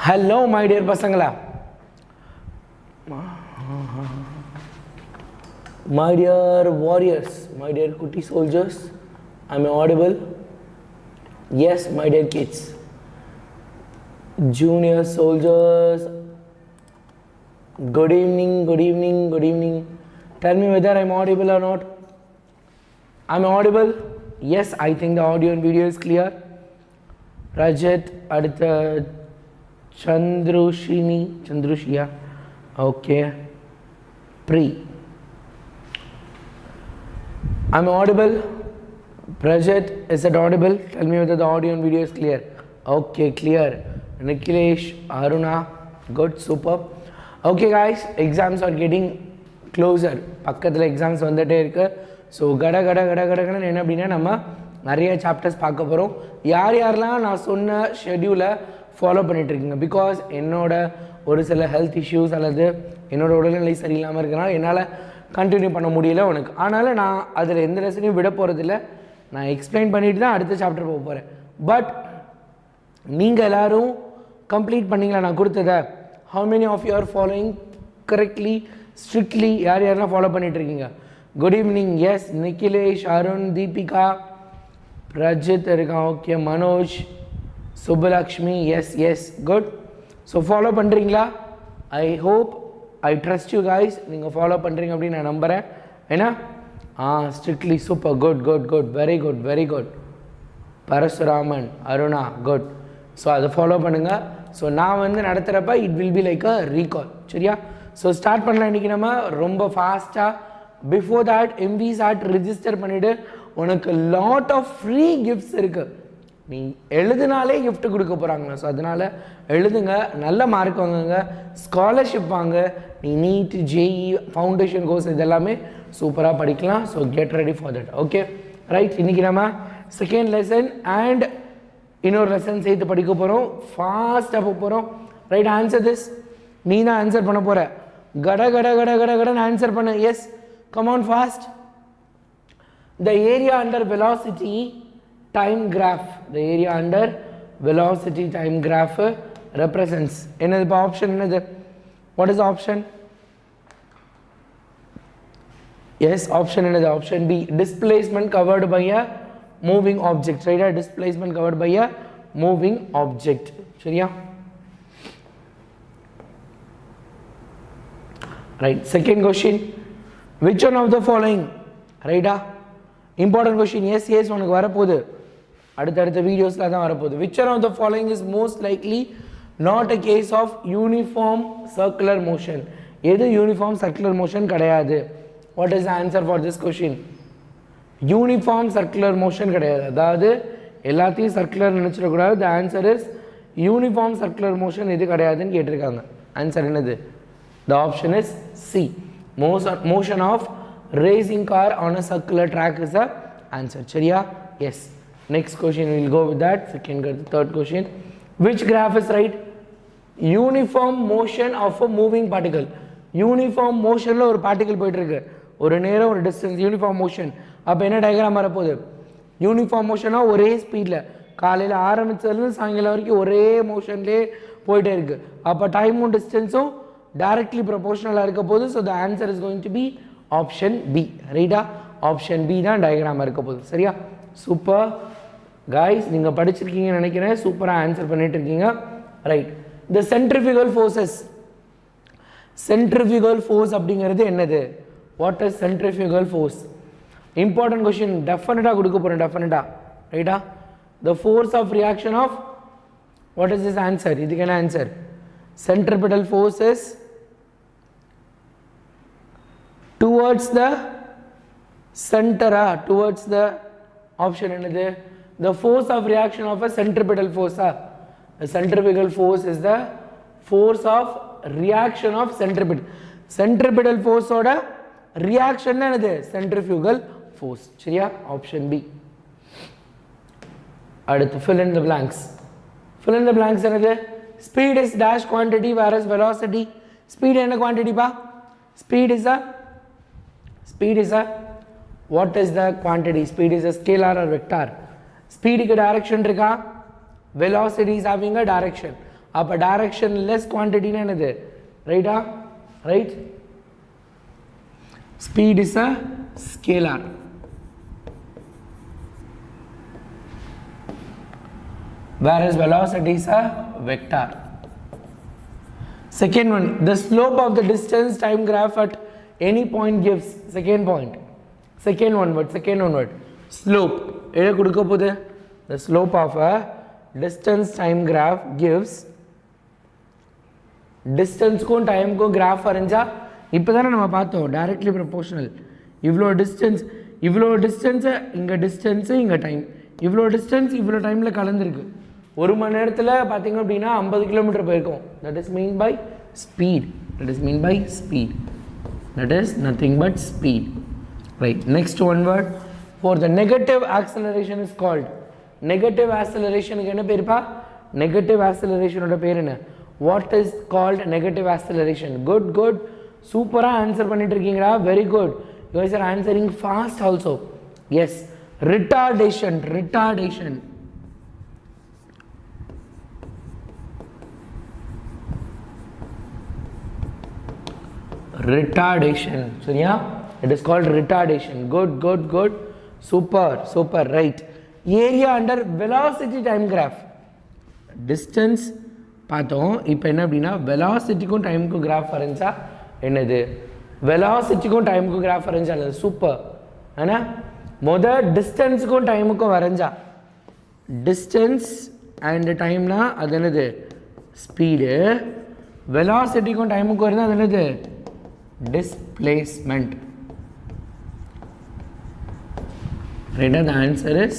Hello my dear pasangala, my dear warriors, my dear kutti soldiers, am I audible? Yes my dear kids, junior soldiers, good evening, good evening, good evening. Tell me whether I am audible or not. Am I audible? Yes, I think the audio and video is clear. Rajat, adutha Chandrushia, okay. Pre. Am I audible? Prajat, is it audible? Tell me whether the audio and video is clear. Okay, clear. Nikhilesh, Aruna, good, super. Okay guys, exams are getting closer. பக்கத்தில் exams வந்துட்டே இருக்கு. So கடன்னு என்ன அப்படின்னா நம்ம நிறைய chapters பார்க்க போகிறோம். யாரெல்லாம் நான் சொன்ன ஷெட்யூலை ஃபாலோ பண்ணிகிட்ருக்கீங்க, பிகாஸ் என்னோட ஒரு சில ஹெல்த் இஷ்யூஸ் அல்லது என்னோட உடல்நிலை சரியில்லாமல் இருக்கிறனால என்னால் கண்டினியூ பண்ண முடியல உனக்கு. அதனால் நான் அதில் எந்த லெசனையும் விட போகிறதில்ல, நான் எக்ஸ்பிளைன் பண்ணிட்டு தான் அடுத்த சாப்டர் போக போகிறேன். பட் நீங்கள் எல்லோரும் கம்ப்ளீட் பண்ணிங்களா நான் கொடுத்ததை? how many of you are following correctly, strictly? யாரெல்லாம் ஃபாலோ பண்ணிகிட்ருக்கீங்க? Good evening. Yes, Nikhilesh, Arun, Deepika, Prajith இருக்கான், okay, Manoj, Subhalakshmi, yes yes, good. So follow பண்ணுறீங்களா? I hope, I trust you guys, நீங்கள் ஃபாலோ பண்ணுறீங்க அப்படின்னு நான் நம்புகிறேன். ஏன்னா strictly super, good good good, very good very good. Parasuraman, Aruna, good. So அதை ஃபாலோ பண்ணுங்கள். ஸோ நான் வந்து நடத்துகிறப்ப it will be like a recall, சரியா? ஸோ ஸ்டார்ட் பண்ணலாம் இன்றைக்கி நம்ம ரொம்ப ஃபாஸ்ட்டாக. பிஃபோர் தேட் MVSAT ரிஜிஸ்டர் பண்ணிவிட்டு உனக்கு லாட் ஆஃப் ஃப்ரீ கிஃப்ட்ஸ் இருக்குது. நீ எழுதுனாலே கிஃப்ட் கொடுக்க போகிறாங்களா? ஸோ அதனால் எழுதுங்க, நல்ல மார்க் வாங்குங்க, ஸ்காலர்ஷிப் வாங்க. நீ நீட், JEE, ஃபவுண்டேஷன் கோர்ஸ் இதெல்லாமே சூப்பராக படிக்கலாம். So get ready for that. Okay right. இன்றைக்கி நம்ம செகண்ட் லெசன் அண்ட் இன்னொரு லெசன் சேர்த்து படிக்க போகிறோம். ஃபாஸ்ட்டாக போக போகிறோம். Right, answer this. நீ தான் ஆன்சர் பண்ண போகிற. கடன்னு ஆன்சர் பண்ணு. Yes, come on fast. The area under velocity time graph, the area under velocity time graph represents, என்னது option என்னது? What is the option? Yes, option என்னது? Option B, displacement covered by a moving object, right? Displacement covered by a moving object, சரியா? Right, second question, which one of the following, right? Important question. Yes yes, உனக்கு வரப்போகுது, அடுத்தடுத்த வீடியோஸில் தான் வரப்போகுது. Which one of the following is most likely not a case of uniform circular motion? எது uniform circular motion கிடையாது? What is the answer for this question? Uniform circular motion கிடையாது, அதாவது எல்லாத்தையும் சர்க்குலர் நினச்சிடக்கூடாது. The answer is uniform circular motion எது கிடையாதுன்னு கேட்டிருக்காங்க. Answer என்னது? The option is C, motion of racing car on a circular track is the answer, சரியா? Yes. Next question, we will go with that. Third question, which graph is right? Uniform motion of a moving particle. Uniform motionல ஒரு particle போயிட்டு இருக்கு, ஒரு நேரம் ஒரு distance, uniform motion. அப்போ என்ன diagram வரப்போகுது? யூனிஃபார்ம் மோஷனா ஒரே ஸ்பீடில் காலையில் ஆரம்பித்ததுலேருந்து சாயங்காலம் வரைக்கும் ஒரே மோஷன்லேயே போயிட்டே இருக்குது. அப்போ டைமும் டிஸ்டன்ஸும் டைரக்ட்லி ப்ரொபோர்ஷனலாக இருக்க போகுது. So the answer is going to be option B, ரைட்டா? ஆப்ஷன் பி தான் டயக்ராம் இருக்க போகுது, சரியா? சூப்பர் கைஸ், நீங்கள் படிச்சிருக்கீங்கன்னு நினைக்கிறேன், சூப்பராக ஆன்சர் பண்ணிட்டு இருக்கீங்க. Right, the centrifugal forces. Centrifugal force அப்படிங்கிறது என்னது? What is centrifugal force? Important question, டெஃபினட்டாக கொடுக்க போகிறேன், டெஃபினட்டாக, ரைட்டா? The force of reaction of, what is this answer? இதுக்கு என்ன answer? Centripetal forces towards the center, towards the option என்னது? the force of reaction of a centripetal force. The centrifugal force is the force of reaction of centripetal. Centripetal force ஓட reaction என்னது? centrifugal force, சரியா? option B. அடுத்து fill in the blanks. fill in the blanks என்னது? speed is dash quantity whereas velocity, speed என்ன quantity பா? speed is a what is the quantity? Speed is a scalar or vector. Speed ku direction irukka, velocity is having a direction. அப்போ directionless quantity னா என்னது ரைட்டா right speed is a scalar whereas velocity is a vector. Second one, the slope of the distance time graph at any point gives. Second point, second one word slope. எதை கொடுக்க போகுது? The slope of a distance time graph gives. distance க்கும் time க்கும் graph வரைஞ்சா இப்போதானே நம்ம பார்த்தோம் directly proportional. இவ்வளோ distance இங்கே distance இங்கே time, இவ்வளோ distance இவ்வளோ டைமில் கலந்துருக்கு. ஒரு மணி நேரத்தில் பார்த்தீங்க அப்படின்னா 50 கிலோமீட்டர் போயிருக்கோம். that is mean by speed. That is nothing but speed. Right. Next one word for the negative acceleration is called. Negative acceleration என்ன பேருப்பா? Negative acceleration ஓட பேர் என்ன? What is called negative acceleration? Good. சூப்பரா answer பண்ணிட்டு இருக்கீங்களா? Very good. You guys are answering fast also. Yes. Retardation. சரியா? It is called retardation. Good. Super. Right. Area under velocity time graph. Distance பார்த்தோம். இப்போ என்ன அப்படின்னா velocityக்கும் டைமுக்கும் கிராஃப் வரைஞ்சா என்னது? velocityக்கும் டைமுக்கும் கிராஃப் வரைஞ்சா என்னது? சூப்பர். ஆனால் முதல் டிஸ்டன்ஸுக்கும் டைமுக்கும் வரைஞ்சா டிஸ்டன்ஸ் அண்ட் டைம்னா அது என்னது? ஸ்பீடு. velocityக்கும் டைமுக்கும் வரைஞ்சா அது என்னது? displacement. Right, the answer is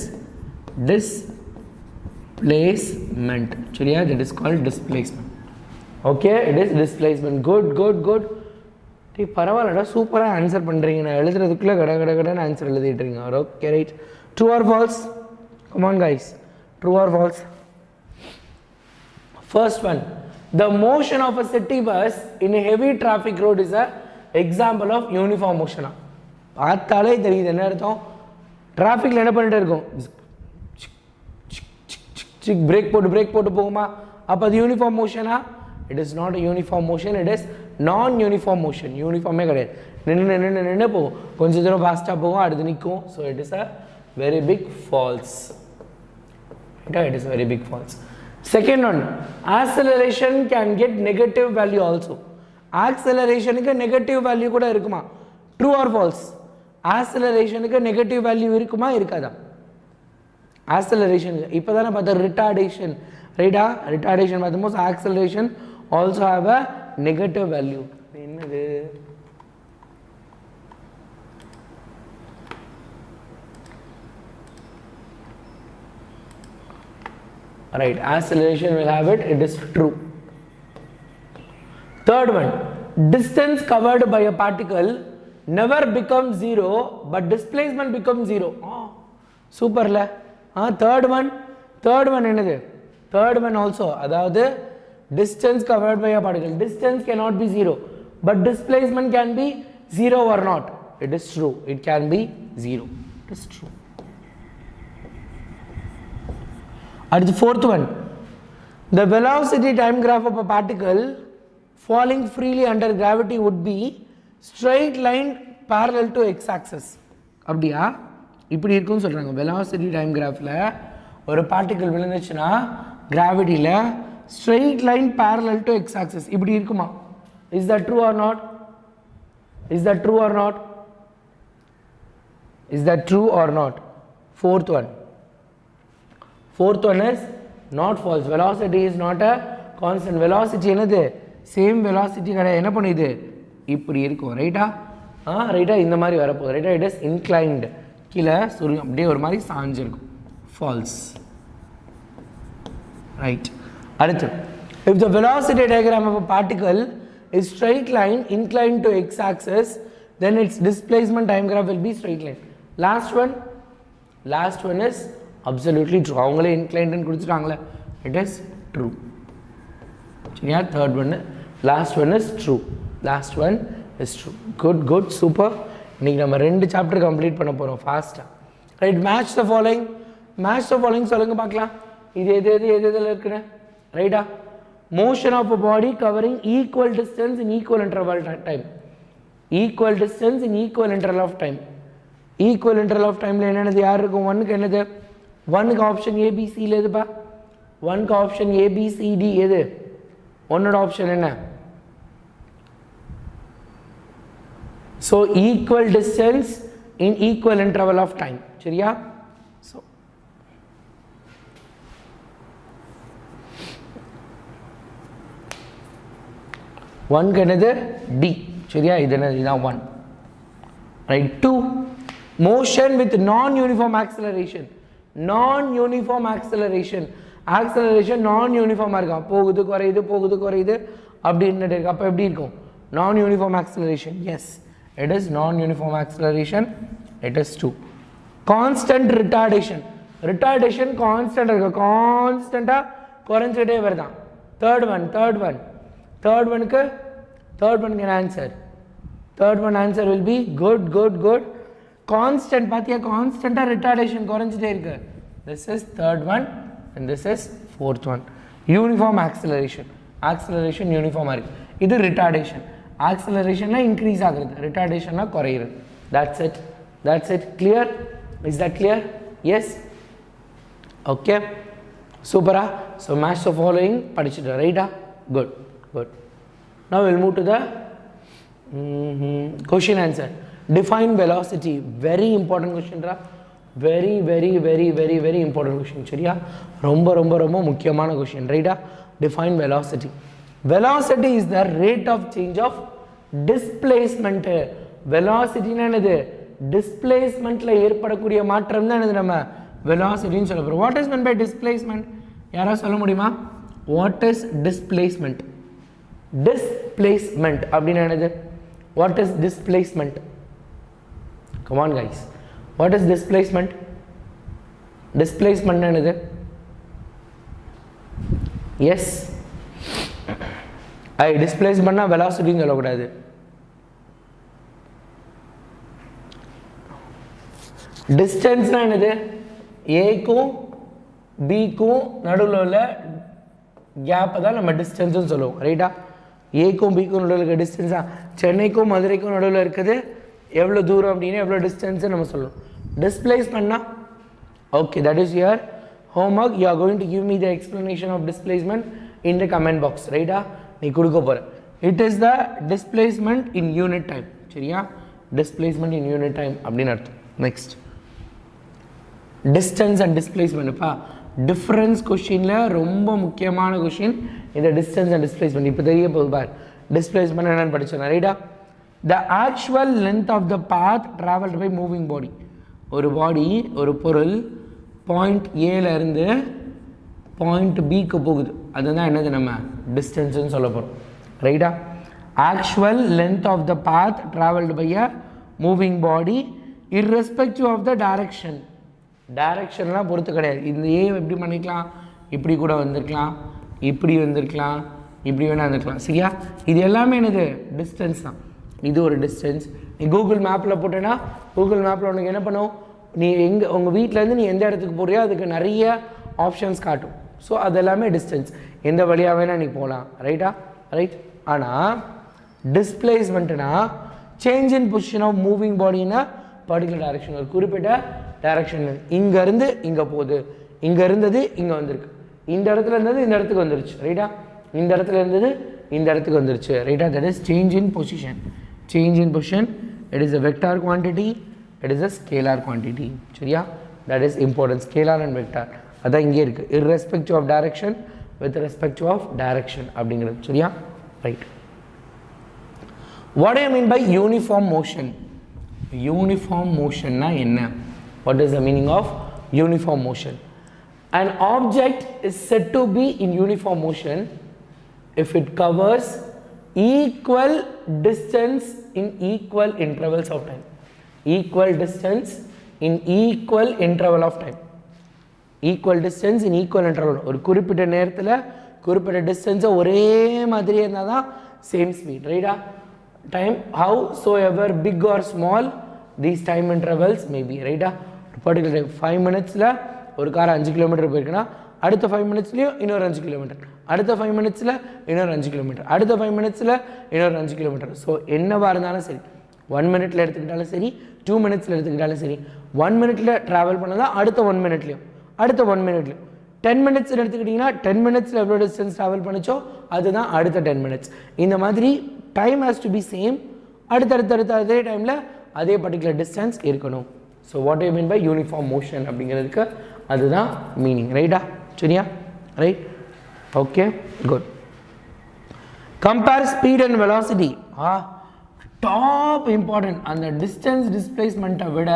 displacement. சரியா? That is called displacement. Okay, it is displacement. Good. பரவாயில்லடா, சூப்பராக ஆன்சர் பண்ணுறீங்க. நான் எழுதுறதுக்குள்ளே கடன்னு ஆன்சர் எழுதிட்டு இருக்கீங்க. Okay right. True or false? Come on guys. True or false? First one, the motion of a city bus in a heavy traffic road is a example of uniform motion. பார்த்தாலே தெரியுது என்ன அர்த்தம்? டிராஃபிக்கில் என்ன பண்ணிட்டு இருக்கும்? பிரேக் போட்டு போகுமா? அப்போ அது யூனிஃபார்ம் மோஷனா? It is not a uniform motion, it is non-uniform motion. யூனிஃபார்மே கிடையாது. நின்று போகும், கொஞ்சம் தூரம் ஃபாஸ்ட்டாக போகும், அடுத்து நிற்கும். So it is a very big false. It is very big false. Second one, acceleration can get negative value also. Acceleration க்கு negative value கூட இருக்குமா? True or false? Acceleration க்கு negative value இருக்குமா இருக்காதா? Acceleration இப்போதானே பார்த்தா retardation, ரைட்டா? retardation பார்த்தோம். acceleration also have a negative value. என்னது? Right, acceleration will have it. It is true. Third one, distance covered by a particle never becomes zero, but displacement becomes zero. Super la. Third one என்னது? Third one also, அதாவது distance covered by a particle, distance cannot be zero, but displacement can be zero or not. It is true. It can be zero. It is true. And the fourth one, the velocity time graph of a particle falling freely under gravity would be straight line parallel to x-axis. அப்படியா? இப்படி இருக்குன்னு சொல்கிறாங்க. velocity time graphல ஒரு particle விழுந்துச்சுன்னா கிராவிட்டியில் straight line parallel to x-axis இப்படி இருக்குமா? Is that true or not? Is that true or not? Is that true or not? Fourth one is not false. Velocity is not a constant. Velocity என்னது? Same velocity கிடையாது. என்ன பண்ணுது? இப்படி இருக்கும். ரைட்டா? ரைட்டா இந்த மாதிரி வரப்போகுது. ரைட்டா? It is inclined. கீழே சுருங்க அப்படியே ஒரு மாதிரி சாஞ்சிருக்கும். ஃபால்ஸ். ரைட். அடுத்து, if the velocity diagram of a particle is straight line inclined to x-axis, then its displacement time graph will be straight line. Last one is absolutely true. அவங்களே inclined கொடுத்துட்டாங்களே. It is true. சரியா? Third one, last one is true. Good, super. இன்னைக்கு நம்ம 2 chapter complete பண்ண போகிறோம் ஃபாஸ்ட்டாக. Right, match the following சொல்லுங்க பார்க்கலாம். இது எது எதில் இருக்குன்னு. ரைட்டா? motion of a body covering equal distance in equal interval of time. Equal distance in equal interval of time. Equal interval of time la enadhu yaar irukum 1 க்கு என்னது 1 க்கு ஆப்ஷன் A B C ல எதுப்பா 1 க்கு option A B C D எது 1 ஓட option என்ன so equal distance in equal interval of time சரியா so 1 க்கு என்னது D சரியா இது என்னது இதான் 1 right 2 motion with non uniform acceleration acceleration non uniform இருக்கா போகுது குறையுது அப்படினு இருக்கு அப்ப எப்படி இருக்கும் non uniform acceleration yes it is non uniform acceleration it is 2 constant retardation constant இருக்கு கான்ஸ்டன்ட்டா குறைஞ்சிட்டே வருதா third one க்கு answer third one answer will be good constant பாத்தியா கான்ஸ்டன்ட்டா retardation குறைஞ்சிட்டே இருக்கு this is third one and this is fourth one uniform acceleration uniform இருக்கு இது retardation acceleration னா increase ஆகுது retardation னா குறையுது that's it clear is that clear yes okay super so match the following படிச்சிட்டு ரைட்டா good now we'll move to the question answer define velocity very important question ra very important question சரியா ரொம்ப முக்கியமான question ரைட்டா define velocity is the rate of change of displacement velocity னா என்னது displacementல ஏற்படக்கூடிய மாற்றம் தான் என்னது நம்ம velocity ன்னு சொல்ல போறோம் what is meant by displacement யாரா சொல்ல முடியுமா what is displacement அப்படினா என்னது what is displacement come on guys what is displacement என்னது yes displace பண்ணா velocity ன்னு சொல்லக்கூடாது distance னா என்னது a க்கும் b க்கும் நடுவுல உள்ள கேப் தான் நம்ம distance ன்னு சொல்லுவோம் ரைட்டா a க்கும் b க்கும் நடுவுல இருக்க distance சென்னைக்கும் மதுரைக்கும் நடுவுல இருக்குது எவ்வளவு தூரம் அப்படினா எவ்வளவு distance நம்ம சொல்லுவோம் displace பண்ணா okay that is your homework you are going to give me the explanation of displacement in the comment box ரைட்டா நீ கொடுக்க போற it is the displacement in unit time சரியா displacement in unit time அப்படின அர்த்தம் next distance and displacement பா difference questionல ரொம்ப முக்கியமான question இந்த distance and displacement இப்ப தெரிய போகுது பார் displacement என்னன்னு படிச்சோம் ரைட்டா the actual length of the path traveled by moving body ஒரு பொருள் point A ல இருந்து point B க்கு போகுது அதுதான் என்னது நம்ம distance ன்னு சொல்ல போறோம் ரைட்டா actual length of the path traveled by a moving body irrespective of the directionலாம் பொறுத்து கிடையாது இந்த A எப்படி பண்ணிக்கலாம் இப்படி கூட வந்திருக்கலாம் இப்படி வந்திருக்கலாம் இப்படி வேணா வந்திருக்கலாம் சரியா இது எல்லாமே என்னது distance தான் இது ஒரு distance நீ கூகுள் மேப்ல போட்டேனா கூகுள் மேப்ல உனக்கு என்ன பண்ணும் நீ உங்க வீட்ல இருந்து நீ எந்த இடத்துக்கு போறியோ அதுக்கு நிறைய ஆப்ஷன்ஸ் காட்டும் ஸோ அது எல்லாமே டிஸ்டன்ஸ் எந்த வழியா வேணா நீ போகலாம் ரைட்டா ரைட் ஆனால் டிஸ்பிளேஸ்மெண்ட்னா change in position of moving பாடினா பர்டிகுலர் டைரக்ஷன் ஒரு குறிப்பிட்ட டைரக்ஷன் இங்கேருந்து இங்கே போகுது இங்கே இருந்தது இங்கே வந்திருக்கு இந்த இடத்துல இருந்தது இந்த இடத்துக்கு வந்துருச்சு ரைட்டா இந்த இடத்துல இருந்தது இந்த இடத்துக்கு வந்துருச்சு ரைட்டா that is change in position it is a vector quantity it is a scalar quantity சரியா that is important scalar and vector அதான் இங்கே இருக்கு irrespective of direction with respect of direction அப்படிங்கிறது சரியா right what do you mean by uniform motion னா என்ன what is the meaning of uniform motion an object is said to be in uniform motion if it covers equal distance in equal intervals of time equal distance in equal interval of time equal distance in equal interval ஒரு குறிப்பிட்ட நேரத்துல குறிப்பிட்ட distance ஒரே மாதிரியே இருந்தாதான் same speed ரைட்டா time howsoever big or small these time intervals may be ரைட்டா particular time 5 minutes ல ஒரு கார் 5 km போயிருக்குனா அடுத்த 5 மினிட்ஸ்லயும் இன்னொரு 5 கிலோமீட்டர், அடுத்த 5 மினிட்ஸ்ல இன்னொரு 5 கிலோமீட்டர், அடுத்த 5 மினிட்ஸ்ல இன்னொரு 5 கிலோமீட்டர். ஸோ என்னவா இருந்தாலும் சரி, 1 மினிட்ல எடுத்துக்கிட்டாலும் சரி, 2 மினிட்ஸ்ல எடுத்துக்கிட்டாலும் சரி, 1 மினிட்ல ட்ராவல் பண்ணதான் அடுத்த 1 மினிட்லையும், அடுத்த 1 மினிட்லையும் 10 மினிட்ஸ் எடுத்துக்கிட்டிங்கன்னா 10 மினிட்ஸில் எவ்வளோ டிஸ்டன்ஸ் ட்ராவல் பண்ணிச்சோ அதுதான் அடுத்த 10 மினிட்ஸ். இந்த மாதிரி time has to be same, அடுத்தடுத்த அதே டைமில் அதே பர்டிகுலர் டிஸ்டன்ஸ் இருக்கணும். So what you mean by uniform motion அப்படிங்கிறதுக்கு அதுதான் மீனிங். ரைட்டா? சரியா? Right, okay, good. Compare speed and velocity. Top important. அந்த டிஸ்டன்ஸ் டிஸ்பிளேஸ்மெண்ட்டை விட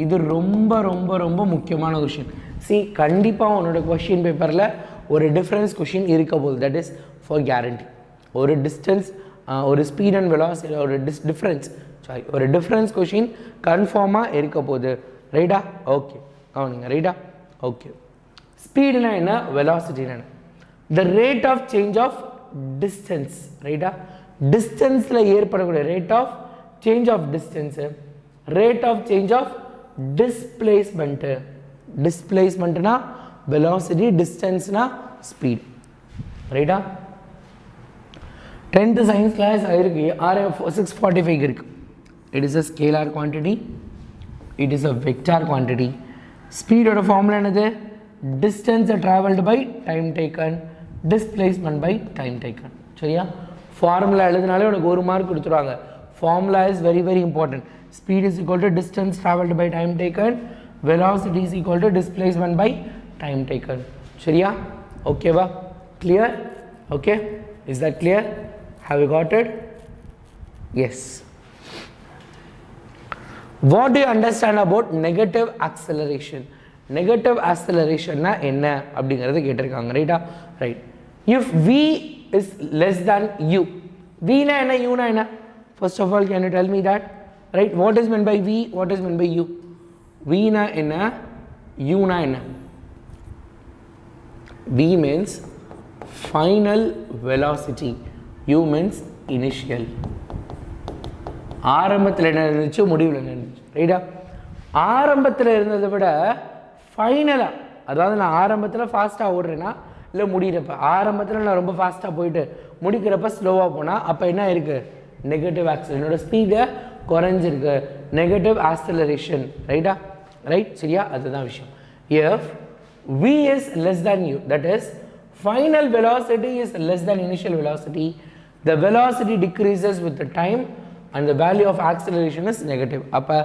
இது ரொம்ப ரொம்ப ரொம்ப முக்கியமான கொஷின். சி, கண்டிப்பாக உன்னோட கொஷின் பேப்பரில் ஒரு டிஃப்ரென்ஸ் கொஷின் இருக்க போகுது. That is for guarantee. ஒரு டிஸ்டன்ஸ், ஒரு ஸ்பீட் அண்ட் வெலாசிட்டி, ஒரு ஒரு டிஃப்ரென்ஸ் கொஷின் கன்ஃபார்மாக இருக்க போகுது. ரைட்டா? ஓகே, அவனுங்க. ரைட்டா? ஓகே. ஸ்பீடுனா என்ன, வெலாசிட்டினா என்ன? The rate of change of distance. ரைட்டா? டிஸ்டன்ஸில் ஏற்படக்கூடிய rate of change of distance, rate of change of displacement. டிஸ்பிளேஸ்மெண்ட்னா வெலாசிட்டி, டிஸ்டன்ஸ்னா ஸ்பீட். ரைட்டா? 10th சயின்ஸ் கிளாஸ் ஆயிருக்கு, 645 இருக்கு. It is a scalar quantity, it is a vector quantity. ஸ்பீடோட formula என்னது? டிஸ்டன்ஸை travelled by time taken, displacement by time taken. சரியா? Formula எழுதினாலே உனக்கு 1 மார்க் கொடுத்துருவாங்க. Formula is very very important. Speed is equal to distance travelled by time taken, velocity is equal to displacement by time taken. சரியா? ஓகேவா? clear? okay, is that clear? have you got it? yes. what do you understand about negative acceleration? negative acceleration na enna அப்படிங்கறது கேட்டிருக்காங்க. ரைட்டா? Right. if v is less than u, v na enna, u na enna? first of all, can you tell me that? right, what is meant by v, what is meant by u? v na enna, u na enna? v means final velocity, u means initial. ஆரம்பத்தில் என்ன இருந்துச்சு, முடிவில் என்ன இருந்துச்சு. ரைட்டா? ஆரம்பத்தில் இருந்ததை விட ஃபைனலாக, அதாவது நான் ஆரம்பத்தில் ஃபாஸ்ட்டாக ஓடுறேன்னா இல்லை முடிகிறப்ப, ஆரம்பத்தில் நான் ரொம்ப ஃபாஸ்ட்டாக போயிட்டு முடிக்கிறப்ப ஸ்லோவாக போனால் அப்போ என்ன இருக்குது, நெகட்டிவ் ஆக்சலரேஷன். என்னோட ஸ்பீடை குறைஞ்சிருக்கு, நெகட்டிவ் ஆக்சலரேஷன். ரைட்டா? ரைட், சரியா? அதுதான் விஷயம். if v is less than u, that is final velocity is less than initial velocity, the velocity decreases with the time and the value of acceleration is negative. அப்போ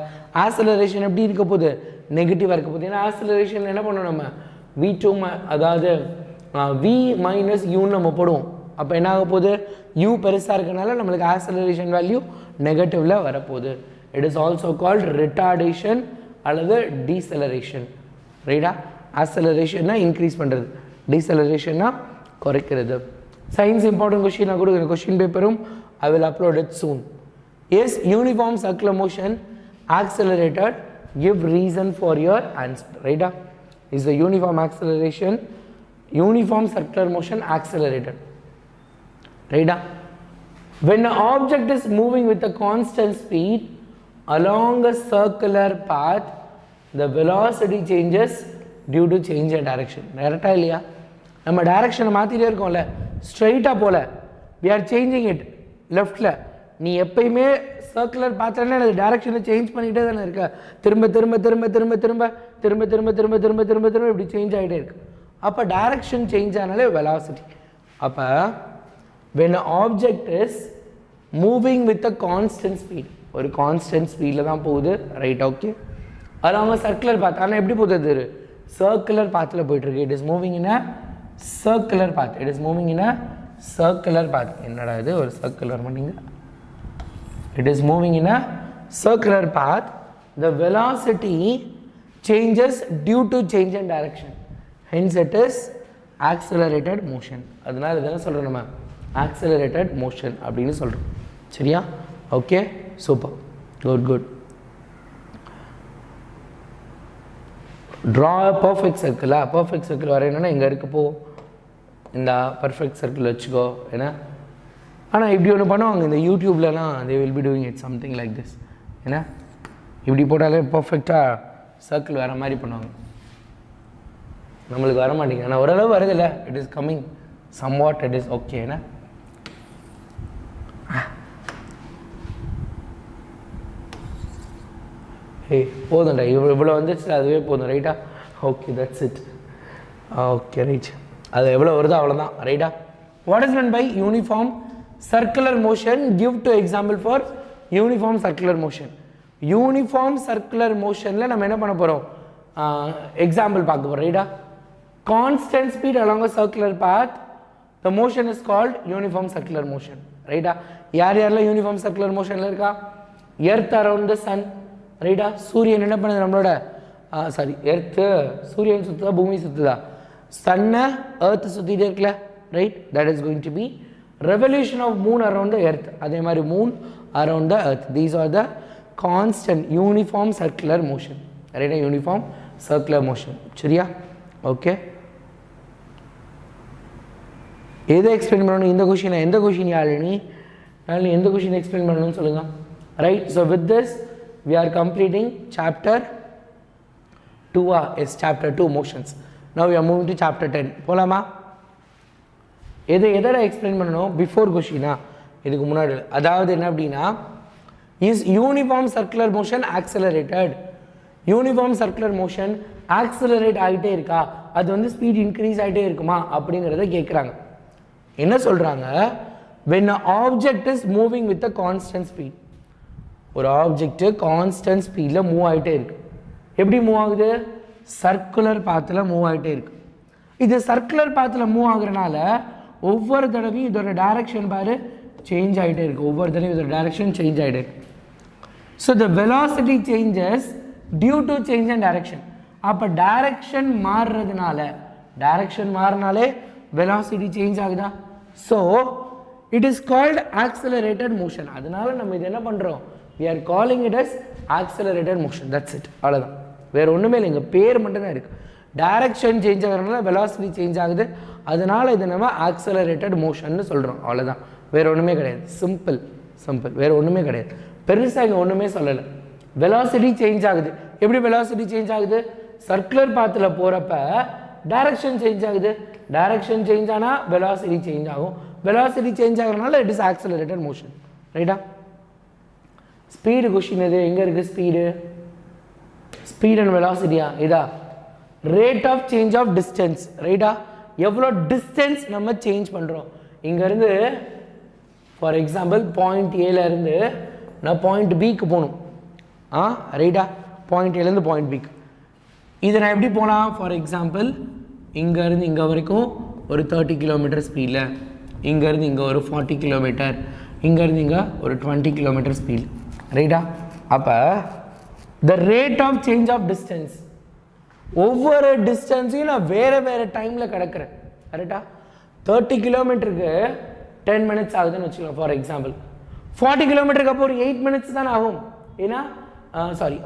acceleration எப்படி இருக்க போகுது, நெகட்டிவாக இருக்க போகுது. ஏன்னா acceleration என்ன பண்ணணும், நம்ம v2 அதாவது v minus u நம்ம போடுவோம். அப்போ என்ன ஆக போகுது, u பெருசாக இருக்கனால நம்மளுக்கு acceleration value நெகட்டிவ்ல வரப்போகுது. it is also called retardation அல்லது டீசலரேஷன். ரைட்டா? ஆக்சலரேஷன்னா இன்க்ரீஸ் பண்ணுறது, டீசலரேஷன்னா குறைக்கிறது. சயின்ஸ் இம்பார்ட்டன்ட் கொஷின் நான் கொடுக்குறேன், கொஷின் பேப்பரும் I will upload it soon. Yes, uniform circular motion accelerated, give reason for your answer. ரைட்டா? Is the uniform acceleration, uniform circular motion accelerated. ரைட்டா? when an object is moving with a constant speed along a circular path, the velocity changes due to change in direction. கரெக்டா இல்லையா? நம்ம டைரக்ஷனை மாற்றிட்டே இருக்கோம்ல, ஸ்ட்ரைட்டாக போல, we are changing it லெஃப்டில். நீ எப்பயுமே சர்க்குலர் பாத்திரன்னா அது டைரக்ஷனை சேஞ்ச் பண்ணிகிட்டே தானே இருக்க, திரும்ப திரும்ப திரும்ப திரும்ப திரும்ப திரும்ப திரும்ப திரும்ப திரும்ப திரும்ப திரும்ப இப்படி சேஞ்ச் ஆகிட்டே இருக்கு. அப்போ டைரக்ஷன் சேஞ்ச் ஆனாலே வெலாசிட்டி. அப்போ when an object is moving with a constant speed, ஒரு கான்ஸ்டன்ட் ஸ்பீடில் தான் போகுது. ரைட்? ஓகே. அது அவங்க சர்க்குலர் பாத், ஆனால் எப்படி போகுது, சர்க்குலர் பாத்தில் போயிட்டுருக்கு. It is moving in a circular path, it is moving in a circular path. என்னடா இது ஒரு சர்க்குலர் பண்ணிங்க. It is moving in a circular path, the velocity changes due to change in direction, hence it is accelerated motion. அதனால இதெல்லாம் சொல்கிறோம் நம்ம, accelerated motion அப்படின்னு சொல்கிறோம். சரியா? Okay, super, good good. Draw a perfect சர்க்கிளா, பர்ஃபெக்ட் சர்க்கிள் வரையணும்னா இங்கே இருக்கப்போ இந்த பர்ஃபெக்ட் சர்க்கிள் வச்சுக்கோ. ஏன்னா ஆனால் இப்படி ஒன்று பண்ணுவாங்க இந்த யூடியூப்லலாம், they will be doing it something like this. ஏன்னா இப்படி போட்டாலே பர்ஃபெக்டாக சர்க்கிள் வேறு மாதிரி பண்ணுவாங்க. நம்மளுக்கு வர மாட்டேங்குது. ஆனால் ஓரளவு வருது இல்லை, it is coming somewhat, it is okay. என்ன ஹே போதும்டா, இவ்வளோ வந்துச்சு அதுவே போதும் ரைட்டா. Okay that's it. Okay right, அது எவ்வளோ வருதோ அவ்வளோதான் ரைட்டா. What is meant by uniform circular motion? Give to example for uniform circular motion. Uniform circular மோஷனில் நம்ம என்ன பண்ண போகிறோம், எக்ஸாம்பிள் பார்க்க போகிறோம் ரைட்டா. Constant speed along a circular path, the motion is called uniform circular motion ரைட்டா. யார் யாரெல்லாம் யூனிஃபார்ம் சர்க்குலர் மோஷனில் இருக்கா? எர்த் அரவுண்ட் த சன் ரைட்டா. சூரியன் என்ன பண்ணுது நம்மளோட, சாரி எர்த்து சூரியன் சுற்றுதா பூமி சுற்றுதா, சன்னை எர்த்து சுற்றிட்டே இருக்குல்ல right. That is going to be revolution of moon around the earth. அதே மாதிரி moon around the earth. These are the constant uniform circular motion ரைட்டா. யூனிஃபார்ம் சர்க்குலர் மோஷன் சரியா. ஓகே, எதை எக்ஸ்பிளைன் பண்ணணும் இந்த கொஷினை? எந்த கொஷின் யாழினி எந்த கொஷின் எக்ஸ்பிளைன் பண்ணணும்னு சொல்லுங்கள் right. So with this we are completing chapter 2 is chapter 2 motions. Now we are moving to chapter 10. போலாமா? எதை எக்ஸ்பிளைன் பண்ணணும் பிஃபோர் கொஷினா, இதுக்கு முன்னாடி. அதாவது என்ன அப்படின்னா, is uniform circular motion accelerated? Uniform circular motion accelerate ஆகிட்டே இருக்கா, அது வந்து ஸ்பீட் இன்க்ரீஸ் ஆகிட்டே இருக்குமா அப்படிங்கிறத கேட்குறாங்க. என்ன சொல்கிறாங்க, when an object is moving with a constant speed, ஒரு ஆப்ஜெக்ட் கான்ஸ்டன்ட் ஸ்பீடில் மூவ் ஆகிட்டே இருக்கு. எப்படி மூவ் ஆகுது, சர்க்குலர் பாத்தில் மூவ் ஆகிட்டே இருக்கு. இது சர்க்குலர் பாத்தில் மூவ் ஆகுறனால ஒவ்வொரு தடவையும் இதோட டைரக்ஷன் பாரு சேஞ்ச் ஆகிட்டே இருக்கு. ஒவ்வொரு தடவையும் இதோட டைரக்ஷன் சேஞ்ச் ஆகிட்டே இருக்கு. So the velocity changes due to change and direction. அப்போ டைரக்ஷன் மாறுறதுனால, டைரக்ஷன் மாறினாலே வெலாசிட்டி சேஞ்ச் ஆகுதா. So it is called accelerated motion. அதனால நம்ம இது என்ன பண்ணுறோம், we are calling it as accelerated motion. that's it. அவ்வளோதான், வேறு ஒன்றுமே இல்லை. எங்கள் பேர் மட்டும்தான் இருக்குது. டைரக்ஷன் சேஞ்ச் ஆகிறதுனால வெலாசிட்டி சேஞ்ச் ஆகுது, அதனால் இது நம்ம ஆக்சலரேட்டட் மோஷன்னு சொல்கிறோம். அவ்வளோதான், வேறு ஒன்றுமே கிடையாது. சிம்பிள் சிம்பிள், வேறு ஒன்றுமே கிடையாது. பெருசாக இங்கே ஒன்றுமே சொல்லலை. வெலாசிட்டி சேஞ்ச் ஆகுது. எப்படி வெலாசிட்டி சேஞ்ச் ஆகுது, சர்க்குலர் பாத்தில் போகிறப்ப டைரக்ஷன் சேஞ்ச் ஆகுது. டைரக்ஷன் சேஞ்ச் ஆனால் வெலாசிட்டி சேஞ்ச் ஆகும். வெலாசிட்டி சேஞ்ச் ஆகிறதுனால இட் இஸ் ஆக்சலரேட்டட் மோஷன் ரைட்டா. ஸ்பீடு கொஷின் எது, எங்கே இருக்குது ஸ்பீடு, ஸ்பீட் அண்ட் வெலாசிட்டியா, இதா rate of change of distance ரைட்டா. எவ்வளோ டிஸ்டன்ஸ் நம்ம சேஞ்ச் பண்ணுறோம். இங்கேருந்து ஃபார் எக்ஸாம்பிள் பாயிண்ட் ஏலேருந்து நான் பாயிண்ட் பிக்கு போகணும் ரைட்டா. பாயிண்ட் ஏலேருந்து பாயிண்ட் பிக்கு இதை நான் எப்படி போகலாம், ஃபார் எக்ஸாம்பிள் இங்கேருந்து இங்கே வரைக்கும் ஒரு 30 கிலோமீட்டர் ஸ்பீடில், இங்கேருந்து இங்கே ஒரு 40 கிலோமீட்டர், இங்கேருந்து இங்கே ஒரு 20 கிலோமீட்டர் ஸ்பீடு ரைட்டா. அப்போ the rate of change of distance, ஒவ்வொரு டிஸ்டன்ஸையும் நான் வேறு வேறு டைமில் கிடக்கிறேன் கரெக்டாக. 30 கிலோமீட்டருக்கு 10 minutes ஆகுதுன்னு வச்சுக்கலாம் ஃபார் எக்ஸாம்பிள். 40 கிலோமீட்டருக்கு அப்போ ஒரு 8 minutes தான் ஆகும். ஏன்னா சாரி